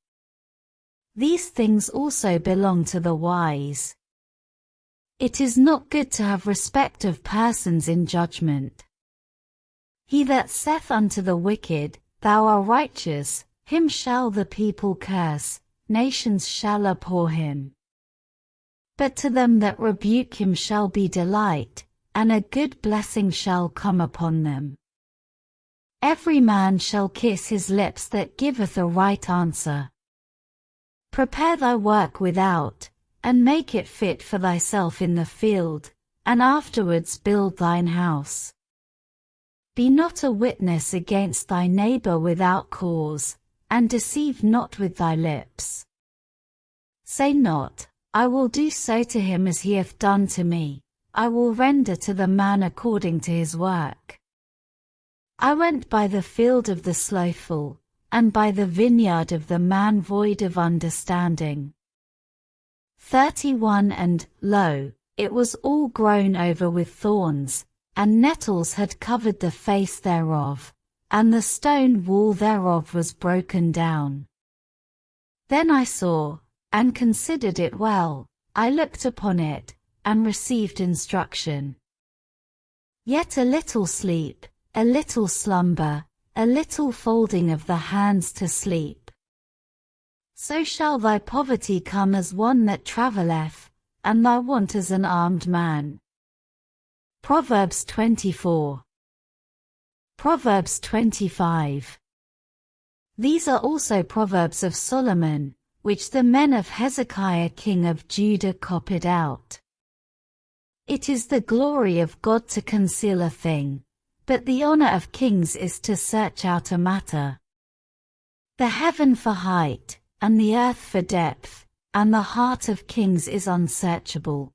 These things also belong to the wise. It is not good to have respect of persons in judgment. He that saith unto the wicked, Thou art righteous, him shall the people curse, nations shall abhor him. But to them that rebuke him shall be delight, and a good blessing shall come upon them. Every man shall kiss his lips that giveth a right answer. Prepare thy work without, and make it fit for thyself in the field, and afterwards build thine house. Be not a witness against thy neighbor without cause, and deceive not with thy lips. Say not, I will do so to him as he hath done to me, I will render to the man according to his work. I went by the field of the slothful, and by the vineyard of the man void of understanding. 31 And, lo, it was all grown over with thorns, and nettles had covered the face thereof, and the stone wall thereof was broken down. Then I saw, and considered it well, I looked upon it, and received instruction. Yet a little sleep, a little slumber, a little folding of the hands to sleep. So shall thy poverty come as one that travelleth, and thy want as an armed man. Proverbs 24. Proverbs 25. These are also proverbs of Solomon, which the men of Hezekiah king of Judah copied out. It is the glory of God to conceal a thing, but the honor of kings is to search out a matter. The heaven for height, and the earth for depth, and the heart of kings is unsearchable.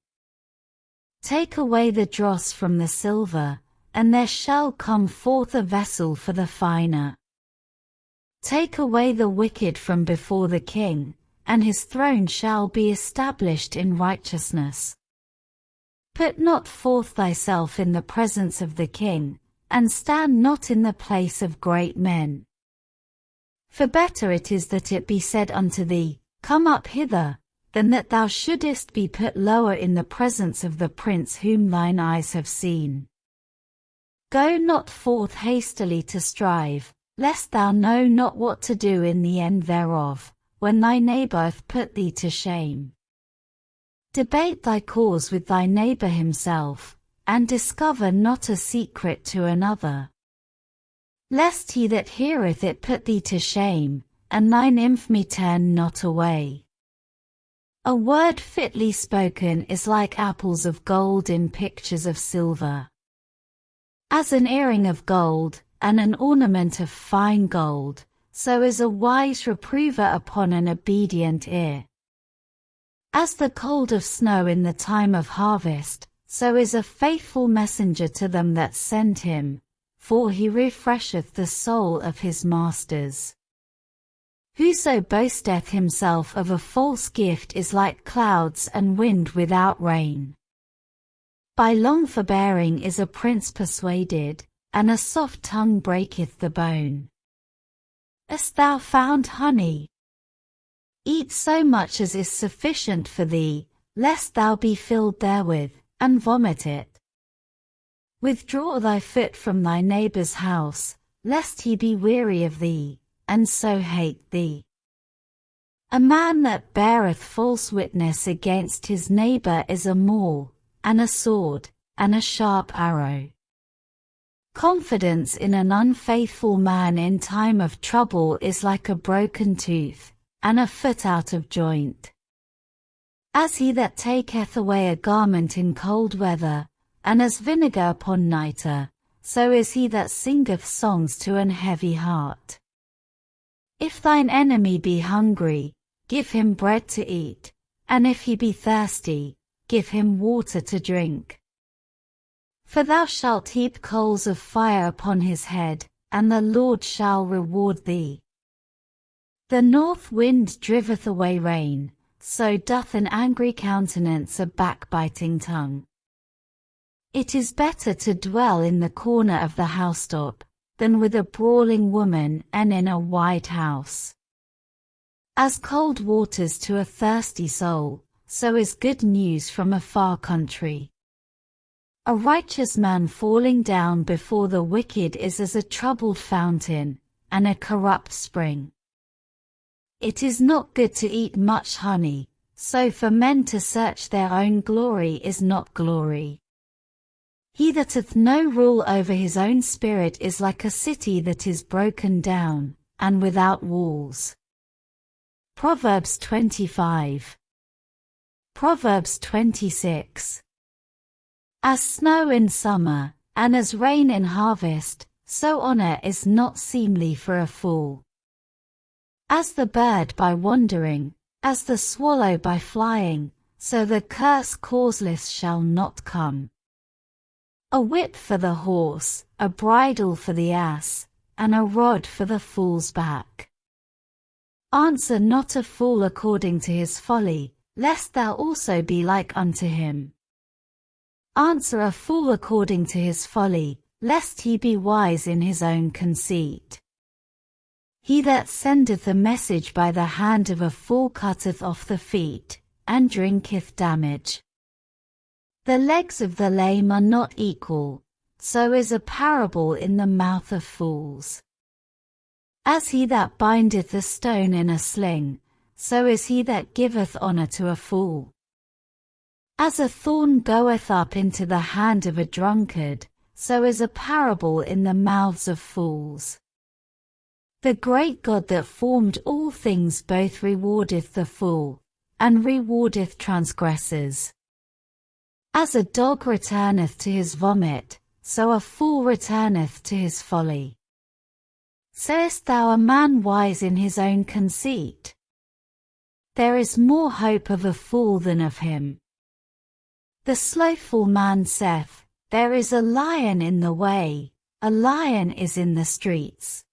Take away the dross from the silver, and there shall come forth a vessel for the finer. Take away the wicked from before the king, and his throne shall be established in righteousness. Put not forth thyself in the presence of the king, and stand not in the place of great men. For better it is that it be said unto thee, Come up hither, than that thou shouldest be put lower in the presence of the prince whom thine eyes have seen. Go not forth hastily to strive, lest thou know not what to do in the end thereof, when thy neighbor hath put thee to shame. Debate thy cause with thy neighbor himself, and discover not a secret to another. Lest he that heareth it put thee to shame, and thine infamy turn not away. A word fitly spoken is like apples of gold in pictures of silver. As an earring of gold, and an ornament of fine gold, so is a wise reprover upon an obedient ear. As the cold of snow in the time of harvest, so is a faithful messenger to them that send him, for he refresheth the soul of his masters. Whoso boasteth himself of a false gift is like clouds and wind without rain. By long forbearing is a prince persuaded, and a soft tongue breaketh the bone. Hast thou found honey? Eat so much as is sufficient for thee, lest thou be filled therewith, and vomit it. Withdraw thy foot from thy neighbor's house, lest he be weary of thee, and so hate thee. A man that beareth false witness against his neighbor is a maul, and a sword, and a sharp arrow. Confidence in an unfaithful man in time of trouble is like a broken tooth, and a foot out of joint. As he that taketh away a garment in cold weather, and as vinegar upon nitre, so is he that singeth songs to an heavy heart. If thine enemy be hungry, give him bread to eat, and if he be thirsty, give him water to drink. For thou shalt heap coals of fire upon his head, and the Lord shall reward thee. The north wind driveth away rain, so doth an angry countenance a backbiting tongue. It is better to dwell in the corner of the housetop, than with a brawling woman and in a wide house. As cold waters to a thirsty soul, so is good news from a far country. A righteous man falling down before the wicked is as a troubled fountain, and a corrupt spring. It is not good to eat much honey, so for men to search their own glory is not glory. He that hath no rule over his own spirit is like a city that is broken down, and without walls. Proverbs 25. Proverbs 26. As snow in summer, and as rain in harvest, so honor is not seemly for a fool. As the bird by wandering, as the swallow by flying, so the curse causeless shall not come. A whip for the horse, a bridle for the ass, and a rod for the fool's back. Answer not a fool according to his folly, lest thou also be like unto him. Answer a fool according to his folly, lest he be wise in his own conceit. He that sendeth a message by the hand of a fool cutteth off the feet, and drinketh damage. The legs of the lame are not equal, so is a parable in the mouth of fools. As he that bindeth a stone in a sling, so is he that giveth honor to a fool. As a thorn goeth up into the hand of a drunkard, so is a parable in the mouths of fools. The great God that formed all things both rewardeth the fool, and rewardeth transgressors. As a dog returneth to his vomit, so a fool returneth to his folly. Sayest thou a man wise in his own conceit? There is more hope of a fool than of him. The slothful man saith, there is a lion in the way, a lion is in the streets.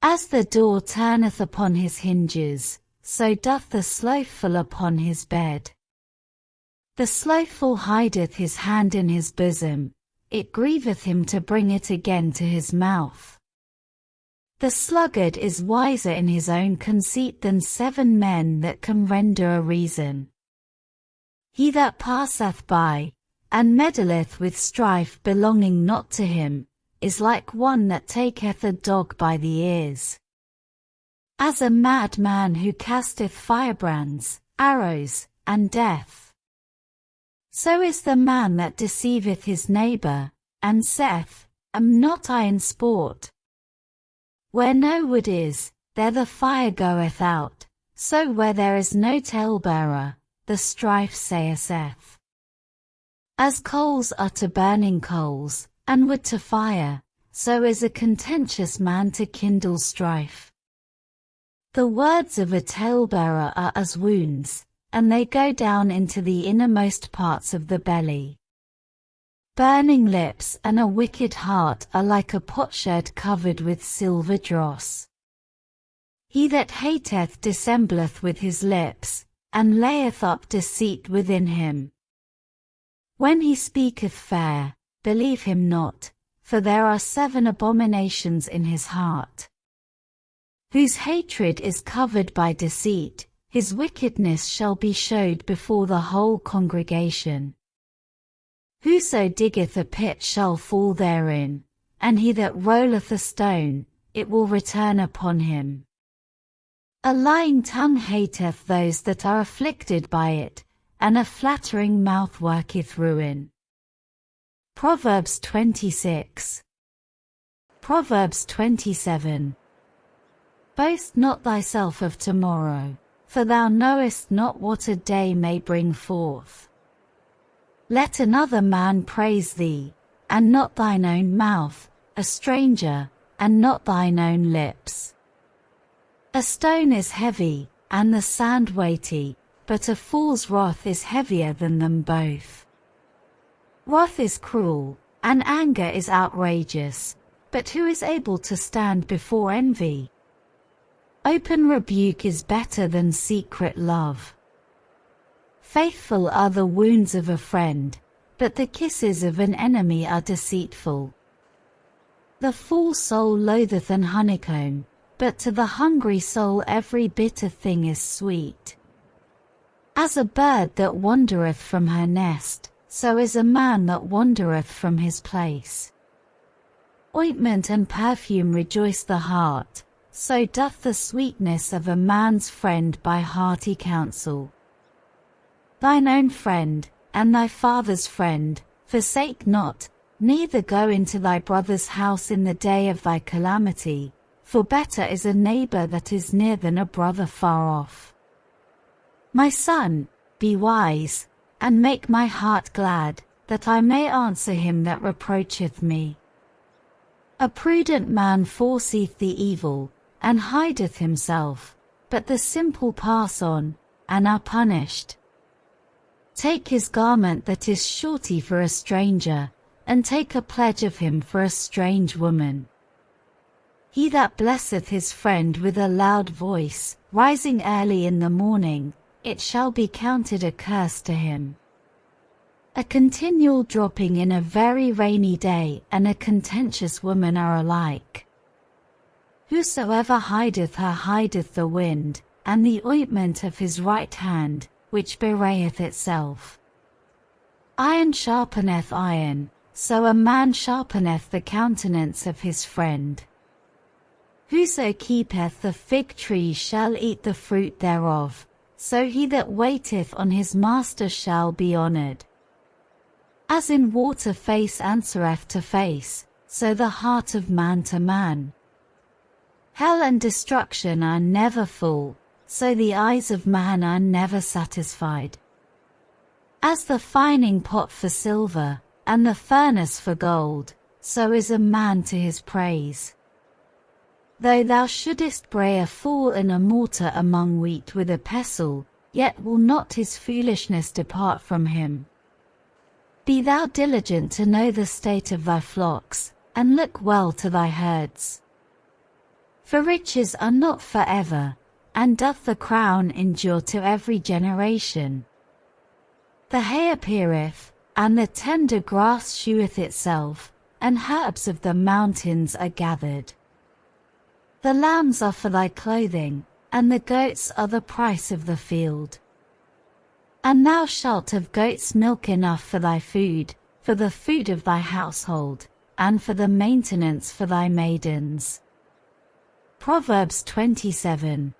As the door turneth upon his hinges, so doth the slothful upon his bed. The slothful hideth his hand in his bosom, it grieveth him to bring it again to his mouth. The sluggard is wiser in his own conceit than 7 men that can render a reason. He that passeth by, and meddleth with strife belonging not to him, is like one that taketh a dog by the ears. As a madman who casteth firebrands, arrows, and death. So is the man that deceiveth his neighbor, and saith, am not I in sport? Where no wood is, there the fire goeth out, so where there is no talebearer, the strife ceaseth. As coals are to burning coals, and wood to fire, so is a contentious man to kindle strife. The words of a talebearer are as wounds, and they go down into the innermost parts of the belly. Burning lips and a wicked heart are like a potsherd covered with silver dross. He that hateth dissembleth with his lips, and layeth up deceit within him. When he speaketh fair, believe him not, for there are 7 abominations in his heart. Whose hatred is covered by deceit, his wickedness shall be showed before the whole congregation. Whoso diggeth a pit shall fall therein, and he that rolleth a stone, it will return upon him. A lying tongue hateth those that are afflicted by it, and a flattering mouth worketh ruin. Proverbs 26. Proverbs 27. Boast not thyself of tomorrow, for thou knowest not what a day may bring forth. Let another man praise thee, and not thine own mouth, a stranger, and not thine own lips. A stone is heavy, and the sand weighty, but a fool's wrath is heavier than them both. Wrath is cruel, and anger is outrageous, but who is able to stand before envy? Open rebuke is better than secret love. Faithful are the wounds of a friend, but the kisses of an enemy are deceitful. The full soul loatheth an honeycomb, but to the hungry soul every bitter thing is sweet. As a bird that wandereth from her nest, so is a man that wandereth from his place. Ointment and perfume rejoice the heart, so doth the sweetness of a man's friend by hearty counsel. Thine own friend, and thy father's friend, forsake not, neither go into thy brother's house in the day of thy calamity, for better is a neighbor that is near than a brother far off. My son, be wise, and make my heart glad, that I may answer him that reproacheth me. A prudent man foreseeth the evil, and hideth himself, but the simple pass on, and are punished. Take his garment that is surety for a stranger, and take a pledge of him for a strange woman. He that blesseth his friend with a loud voice, rising early in the morning, it shall be counted a curse to him. A continual dropping in a very rainy day and a contentious woman are alike. Whosoever hideth her hideth the wind, and the ointment of his right hand, which bewrayeth itself. Iron sharpeneth iron, so a man sharpeneth the countenance of his friend. Whoso keepeth the fig tree shall eat the fruit thereof, so he that waiteth on his master shall be honored. As in water face answereth to face, so the heart of man to man. Hell and destruction are never full, so the eyes of man are never satisfied. As the fining pot for silver, and the furnace for gold, so is a man to his praise. Though thou shouldest bray a fool in a mortar among wheat with a pestle, yet will not his foolishness depart from him. Be thou diligent to know the state of thy flocks, and look well to thy herds. For riches are not forever, and doth the crown endure to every generation. The hay appeareth, and the tender grass sheweth itself, and herbs of the mountains are gathered. The lambs are for thy clothing, and the goats are the price of the field. And thou shalt have goats' milk enough for thy food, for the food of thy household, and for the maintenance for thy maidens. Proverbs 27.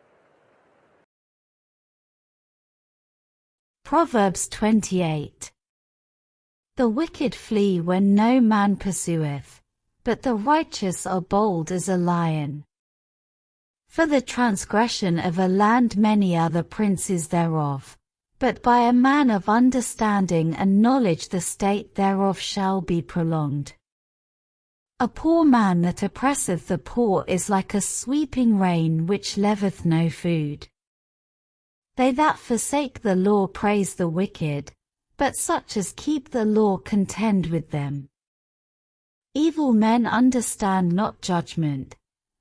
Proverbs 28. The wicked flee when no man pursueth, but the righteous are bold as a lion. For the transgression of a land many are the princes thereof, but by a man of understanding and knowledge the state thereof shall be prolonged. A poor man that oppresseth the poor is like a sweeping rain which leaveth no food. They that forsake the law praise the wicked, but such as keep the law contend with them. Evil men understand not judgment,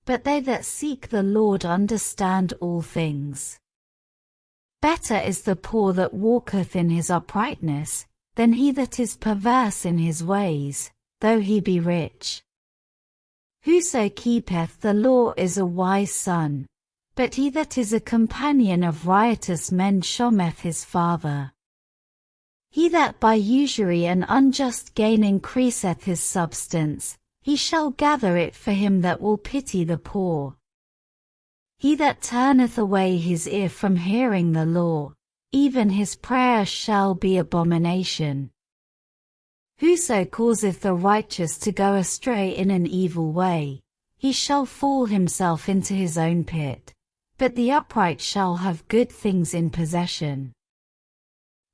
but they that seek the Lord understand all things. Better is the poor that walketh in his uprightness, than he that is perverse in his ways, though he be rich. Whoso keepeth the law is a wise son, but he that is a companion of riotous men shameth his father. He that by usury and unjust gain increaseth his substance, he shall gather it for him that will pity the poor. He that turneth away his ear from hearing the law, even his prayer shall be abomination. Whoso causeth the righteous to go astray in an evil way, he shall fall himself into his own pit, but the upright shall have good things in possession.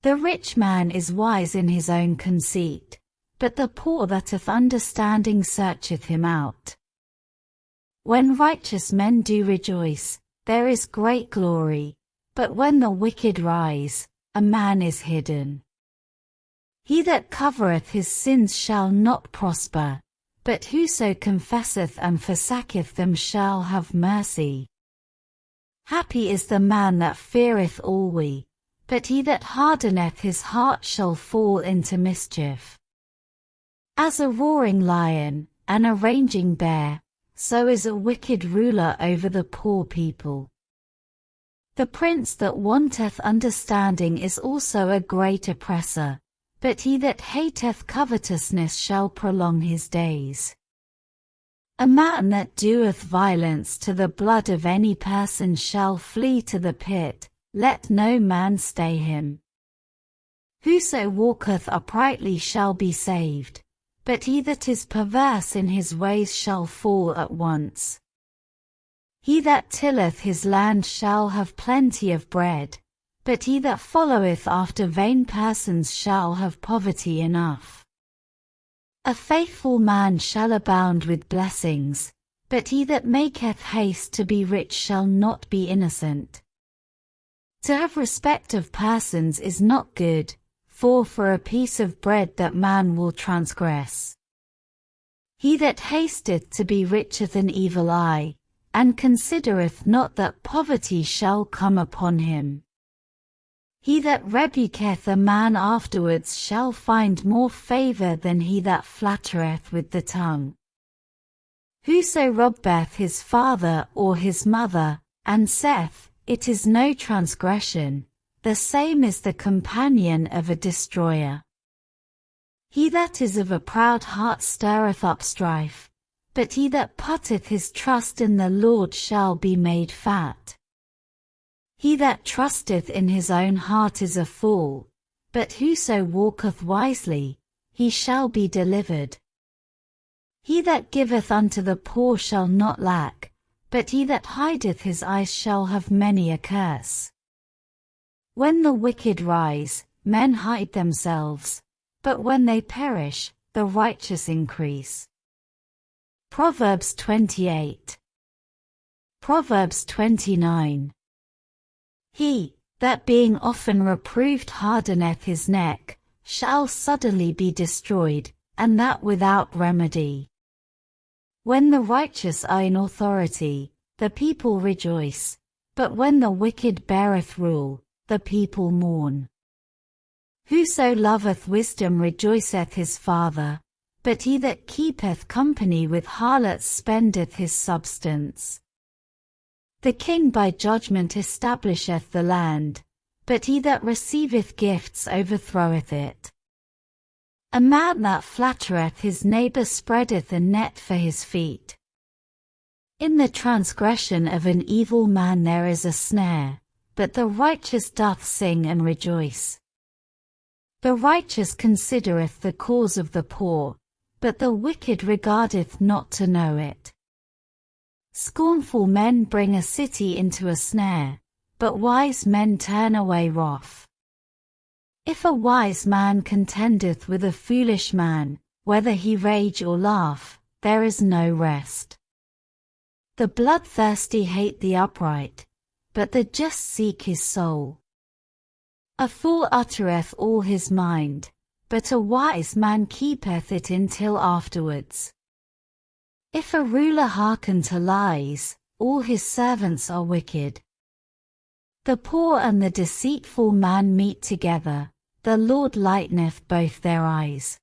The rich man is wise in his own conceit, but the poor that hath understanding searcheth him out. When righteous men do rejoice, there is great glory, but when the wicked rise, a man is hidden. He that covereth his sins shall not prosper, but whoso confesseth and forsaketh them shall have mercy. Happy is the man that feareth always, but he that hardeneth his heart shall fall into mischief. As a roaring lion, and a raging bear, so is a wicked ruler over the poor people. The prince that wanteth understanding is also a great oppressor, but he that hateth covetousness shall prolong his days. A man that doeth violence to the blood of any person shall flee to the pit, let no man stay him. Whoso walketh uprightly shall be saved, but he that is perverse in his ways shall fall at once. He that tilleth his land shall have plenty of bread, but he that followeth after vain persons shall have poverty enough. A faithful man shall abound with blessings, but he that maketh haste to be rich shall not be innocent. To have respect of persons is not good, for a piece of bread that man will transgress. He that hasteth to be rich hath an evil eye, and considereth not that poverty shall come upon him. He that rebuketh a man afterwards shall find more favour than he that flattereth with the tongue. Whoso robbeth his father or his mother, and saith, It is no transgression, the same is the companion of a destroyer. He that is of a proud heart stirreth up strife, but he that putteth his trust in the Lord shall be made fat. He that trusteth in his own heart is a fool, but whoso walketh wisely, he shall be delivered. He that giveth unto the poor shall not lack, but he that hideth his eyes shall have many a curse. When the wicked rise, men hide themselves, but when they perish, the righteous increase. Proverbs 28. Proverbs 29. He that being often reproved hardeneth his neck, shall suddenly be destroyed, and that without remedy. When the righteous are in authority, the people rejoice, but when the wicked beareth rule, the people mourn. Whoso loveth wisdom rejoiceth his father, but he that keepeth company with harlots spendeth his substance. The king by judgment establisheth the land, but he that receiveth gifts overthroweth it. A man that flattereth his neighbour spreadeth a net for his feet. In the transgression of an evil man there is a snare, but the righteous doth sing and rejoice. The righteous considereth the cause of the poor, but the wicked regardeth not to know it. Scornful men bring a city into a snare, but wise men turn away wrath. If a wise man contendeth with a foolish man, whether he rage or laugh, there is no rest. The bloodthirsty hate the upright, but the just seek his soul. A fool uttereth all his mind, but a wise man keepeth it until afterwards. If a ruler hearken to lies, all his servants are wicked. The poor and the deceitful man meet together, the Lord lighteneth both their eyes.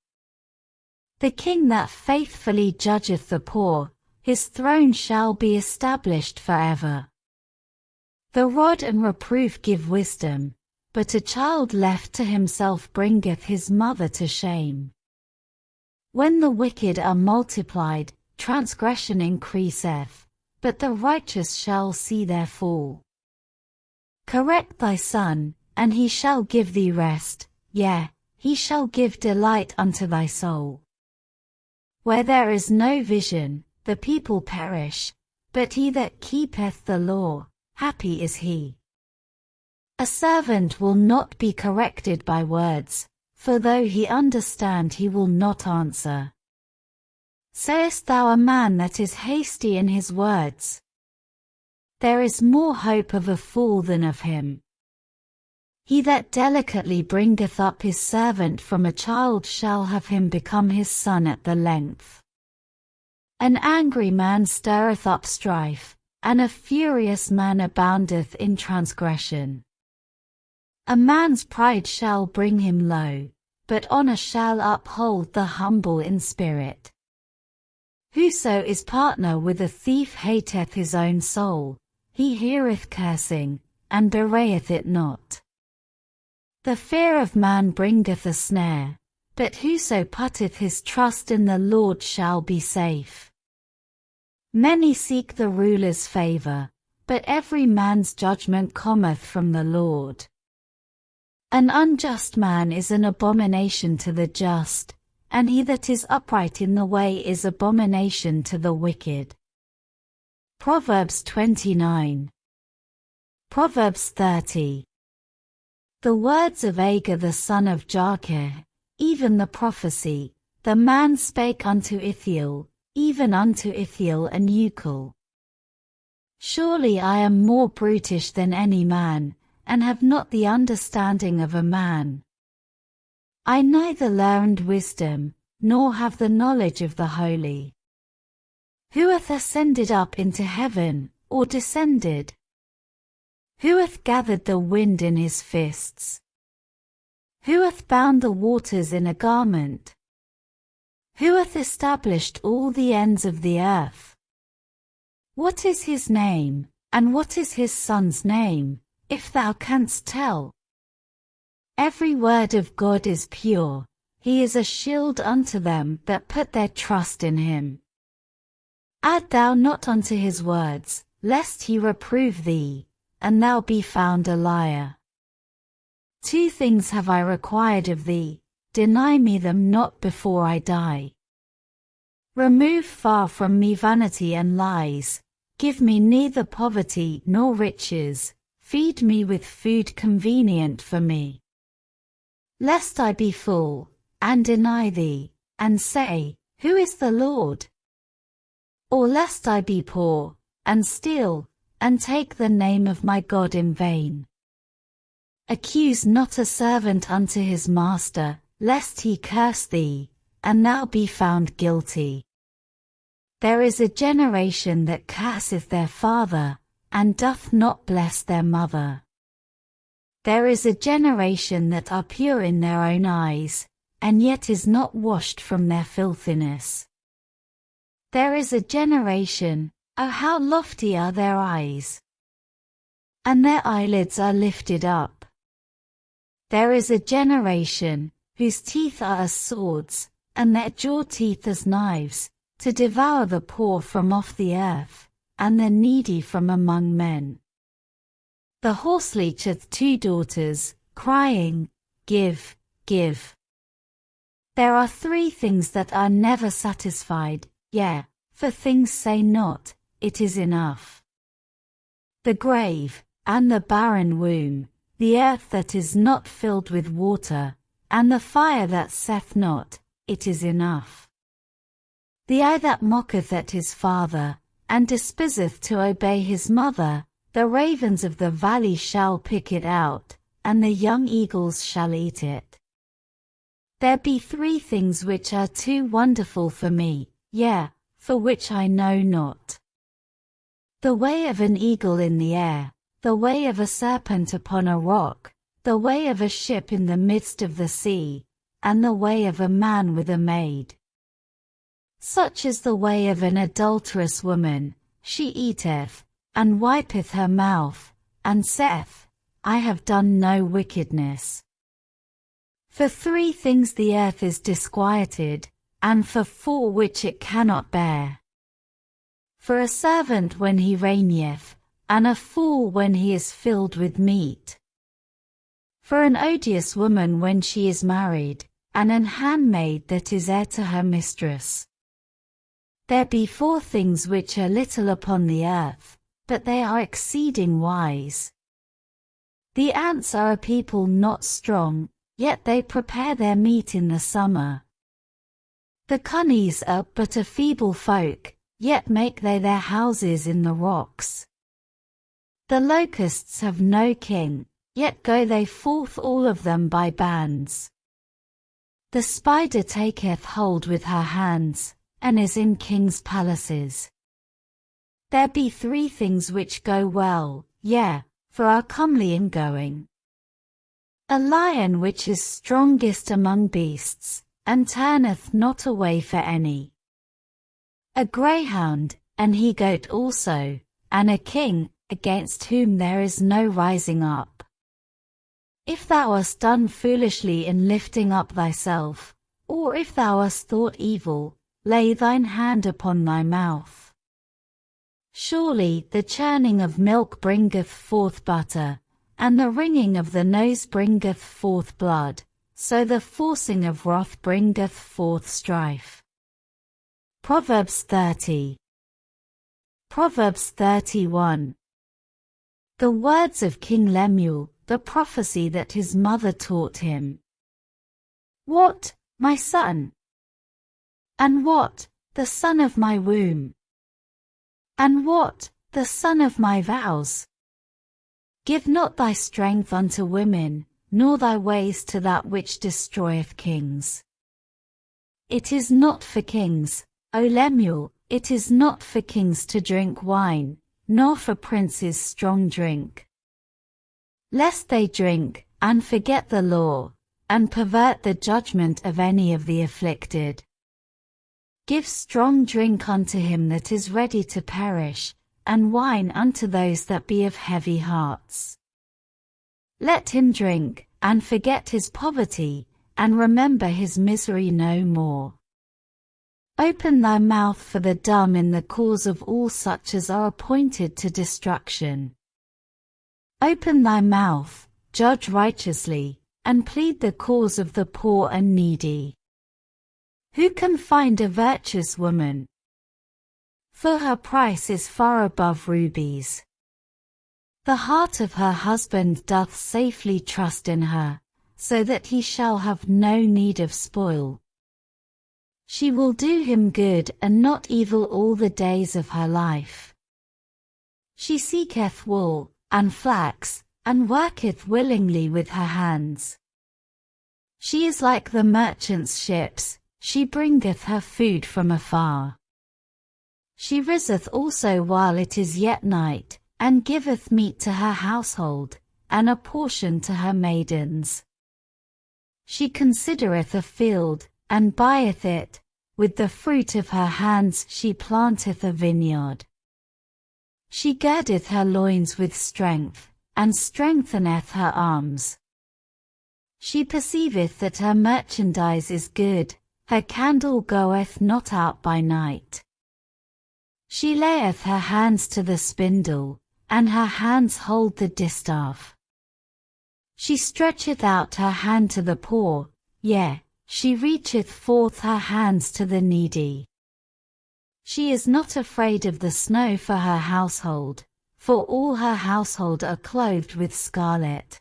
The king that faithfully judgeth the poor, his throne shall be established forever. The rod and reproof give wisdom, but a child left to himself bringeth his mother to shame. When the wicked are multiplied, transgression increaseth, but the righteous shall see their fall. Correct thy son, and he shall give thee rest, yea, he shall give delight unto thy soul. Where there is no vision, the people perish, but he that keepeth the law, happy is he. A servant will not be corrected by words, for though he understand he will not answer. Sayest thou a man that is hasty in his words? There is more hope of a fool than of him. He that delicately bringeth up his servant from a child shall have him become his son at the length. An angry man stirreth up strife, and a furious man aboundeth in transgression. A man's pride shall bring him low, but honour shall uphold the humble in spirit. Whoso is partner with a thief hateth his own soul, he heareth cursing, and bewrayeth it not. The fear of man bringeth a snare, but whoso putteth his trust in the Lord shall be safe. Many seek the ruler's favor, but every man's judgment cometh from the Lord. An unjust man is an abomination to the just, and he that is upright in the way is abomination to the wicked. Proverbs 29. Proverbs 30. The words of Agur the son of Jakeh, even the prophecy, the man spake unto Ithiel, even unto Ithiel and Ucal. Surely I am more brutish than any man, and have not the understanding of a man. I neither learned wisdom, nor have the knowledge of the holy. Who hath ascended up into heaven, or descended? Who hath gathered the wind in his fists? Who hath bound the waters in a garment? Who hath established all the ends of the earth? What is his name, and what is his son's name, if thou canst tell? Every word of God is pure, he is a shield unto them that put their trust in him. Add thou not unto his words, lest he reprove thee, and thou be found a liar. 2 things have I required of thee, deny me them not before I die. Remove far from me vanity and lies, give me neither poverty nor riches, feed me with food convenient for me. Lest I be full, and deny thee, and say, Who is the Lord? Or lest I be poor, and steal, and take the name of my God in vain. Accuse not a servant unto his master, lest he curse thee, and thou be found guilty. There is a generation that curseth their father, and doth not bless their mother. There is a generation that are pure in their own eyes, and yet is not washed from their filthiness. There is a generation, oh how lofty are their eyes! And their eyelids are lifted up. There is a generation, whose teeth are as swords, and their jaw teeth as knives, to devour the poor from off the earth, and the needy from among men. The horse leecheth 2 daughters, crying, Give, give. There are 3 things that are never satisfied, yea, for things say not, It is enough. The grave, and the barren womb, the earth that is not filled with water, and the fire that saith not, It is enough. The eye that mocketh at his father, and despiseth to obey his mother, the ravens of the valley shall pick it out, and the young eagles shall eat it. There be 3 things which are too wonderful for me, yea, for which I know not. The way of an eagle in the air, the way of a serpent upon a rock, the way of a ship in the midst of the sea, and the way of a man with a maid. Such is the way of an adulterous woman, she eateth, and wipeth her mouth, and saith, I have done no wickedness. For 3 things the earth is disquieted, and for 4 which it cannot bear. For a servant when he reigneth, and a fool when he is filled with meat. For an odious woman when she is married, and an handmaid that is heir to her mistress. There be 4 things which are little upon the earth, but they are exceeding wise. The ants are a people not strong, yet they prepare their meat in the summer. The cunnies are but a feeble folk, yet make they their houses in the rocks. The locusts have no king, yet go they forth all of them by bands. The spider taketh hold with her hands, and is in kings' palaces. There be 3 things which go well, yea, for are comely in going. A lion which is strongest among beasts, and turneth not away for any. A greyhound, an he-goat also, and a king against whom there is no rising up. If thou hast done foolishly in lifting up thyself, or if thou hast thought evil, lay thine hand upon thy mouth. Surely the churning of milk bringeth forth butter, and the wringing of the nose bringeth forth blood, so the forcing of wrath bringeth forth strife. Proverbs 30. Proverbs 31. The words of King Lemuel, the prophecy that his mother taught him. What, my son? And what, the son of my womb? And what, the son of my vows? Give not thy strength unto women, nor thy ways to that which destroyeth kings. It is not for kings, O Lemuel, it is not for kings to drink wine, nor for princes strong drink. Lest they drink, and forget the law, and pervert the judgment of any of the afflicted. Give strong drink unto him that is ready to perish, and wine unto those that be of heavy hearts. Let him drink, and forget his poverty, and remember his misery no more. Open thy mouth for the dumb in the cause of all such as are appointed to destruction. Open thy mouth, judge righteously, and plead the cause of the poor and needy. Who can find a virtuous woman? For her price is far above rubies. The heart of her husband doth safely trust in her, so that he shall have no need of spoil. She will do him good and not evil all the days of her life. She seeketh wool, and flax, and worketh willingly with her hands. She is like the merchant's ships, she bringeth her food from afar. She riseth also while it is yet night, and giveth meat to her household, and a portion to her maidens. She considereth a field, and buyeth it, with the fruit of her hands she planteth a vineyard. She girdeth her loins with strength, and strengtheneth her arms. She perceiveth that her merchandise is good, her candle goeth not out by night. She layeth her hands to the spindle, and her hands hold the distaff. She stretcheth out her hand to the poor, yea, she reacheth forth her hands to the needy. She is not afraid of the snow for her household, for all her household are clothed with scarlet.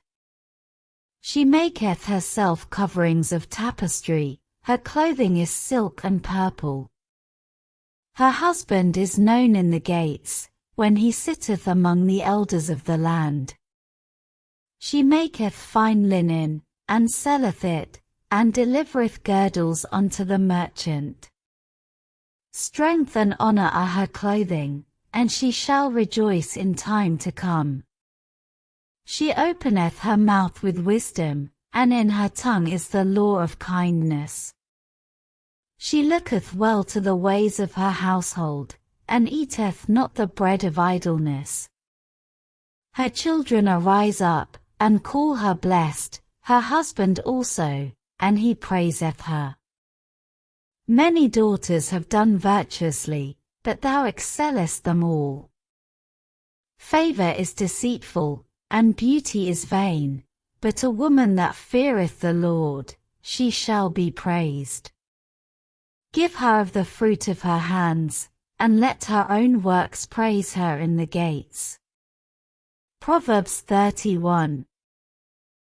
She maketh herself coverings of tapestry, her clothing is silk and purple. Her husband is known in the gates, when he sitteth among the elders of the land. She maketh fine linen, and selleth it, and delivereth girdles unto the merchant. Strength and honor are her clothing, and she shall rejoice in time to come. She openeth her mouth with wisdom, and in her tongue is the law of kindness. She looketh well to the ways of her household, and eateth not the bread of idleness. Her children arise up, and call her blessed, her husband also, and he praiseth her. Many daughters have done virtuously, but thou excellest them all. Favor is deceitful, and beauty is vain, but a woman that feareth the Lord, she shall be praised. Give her of the fruit of her hands, and let her own works praise her in the gates. Proverbs 31.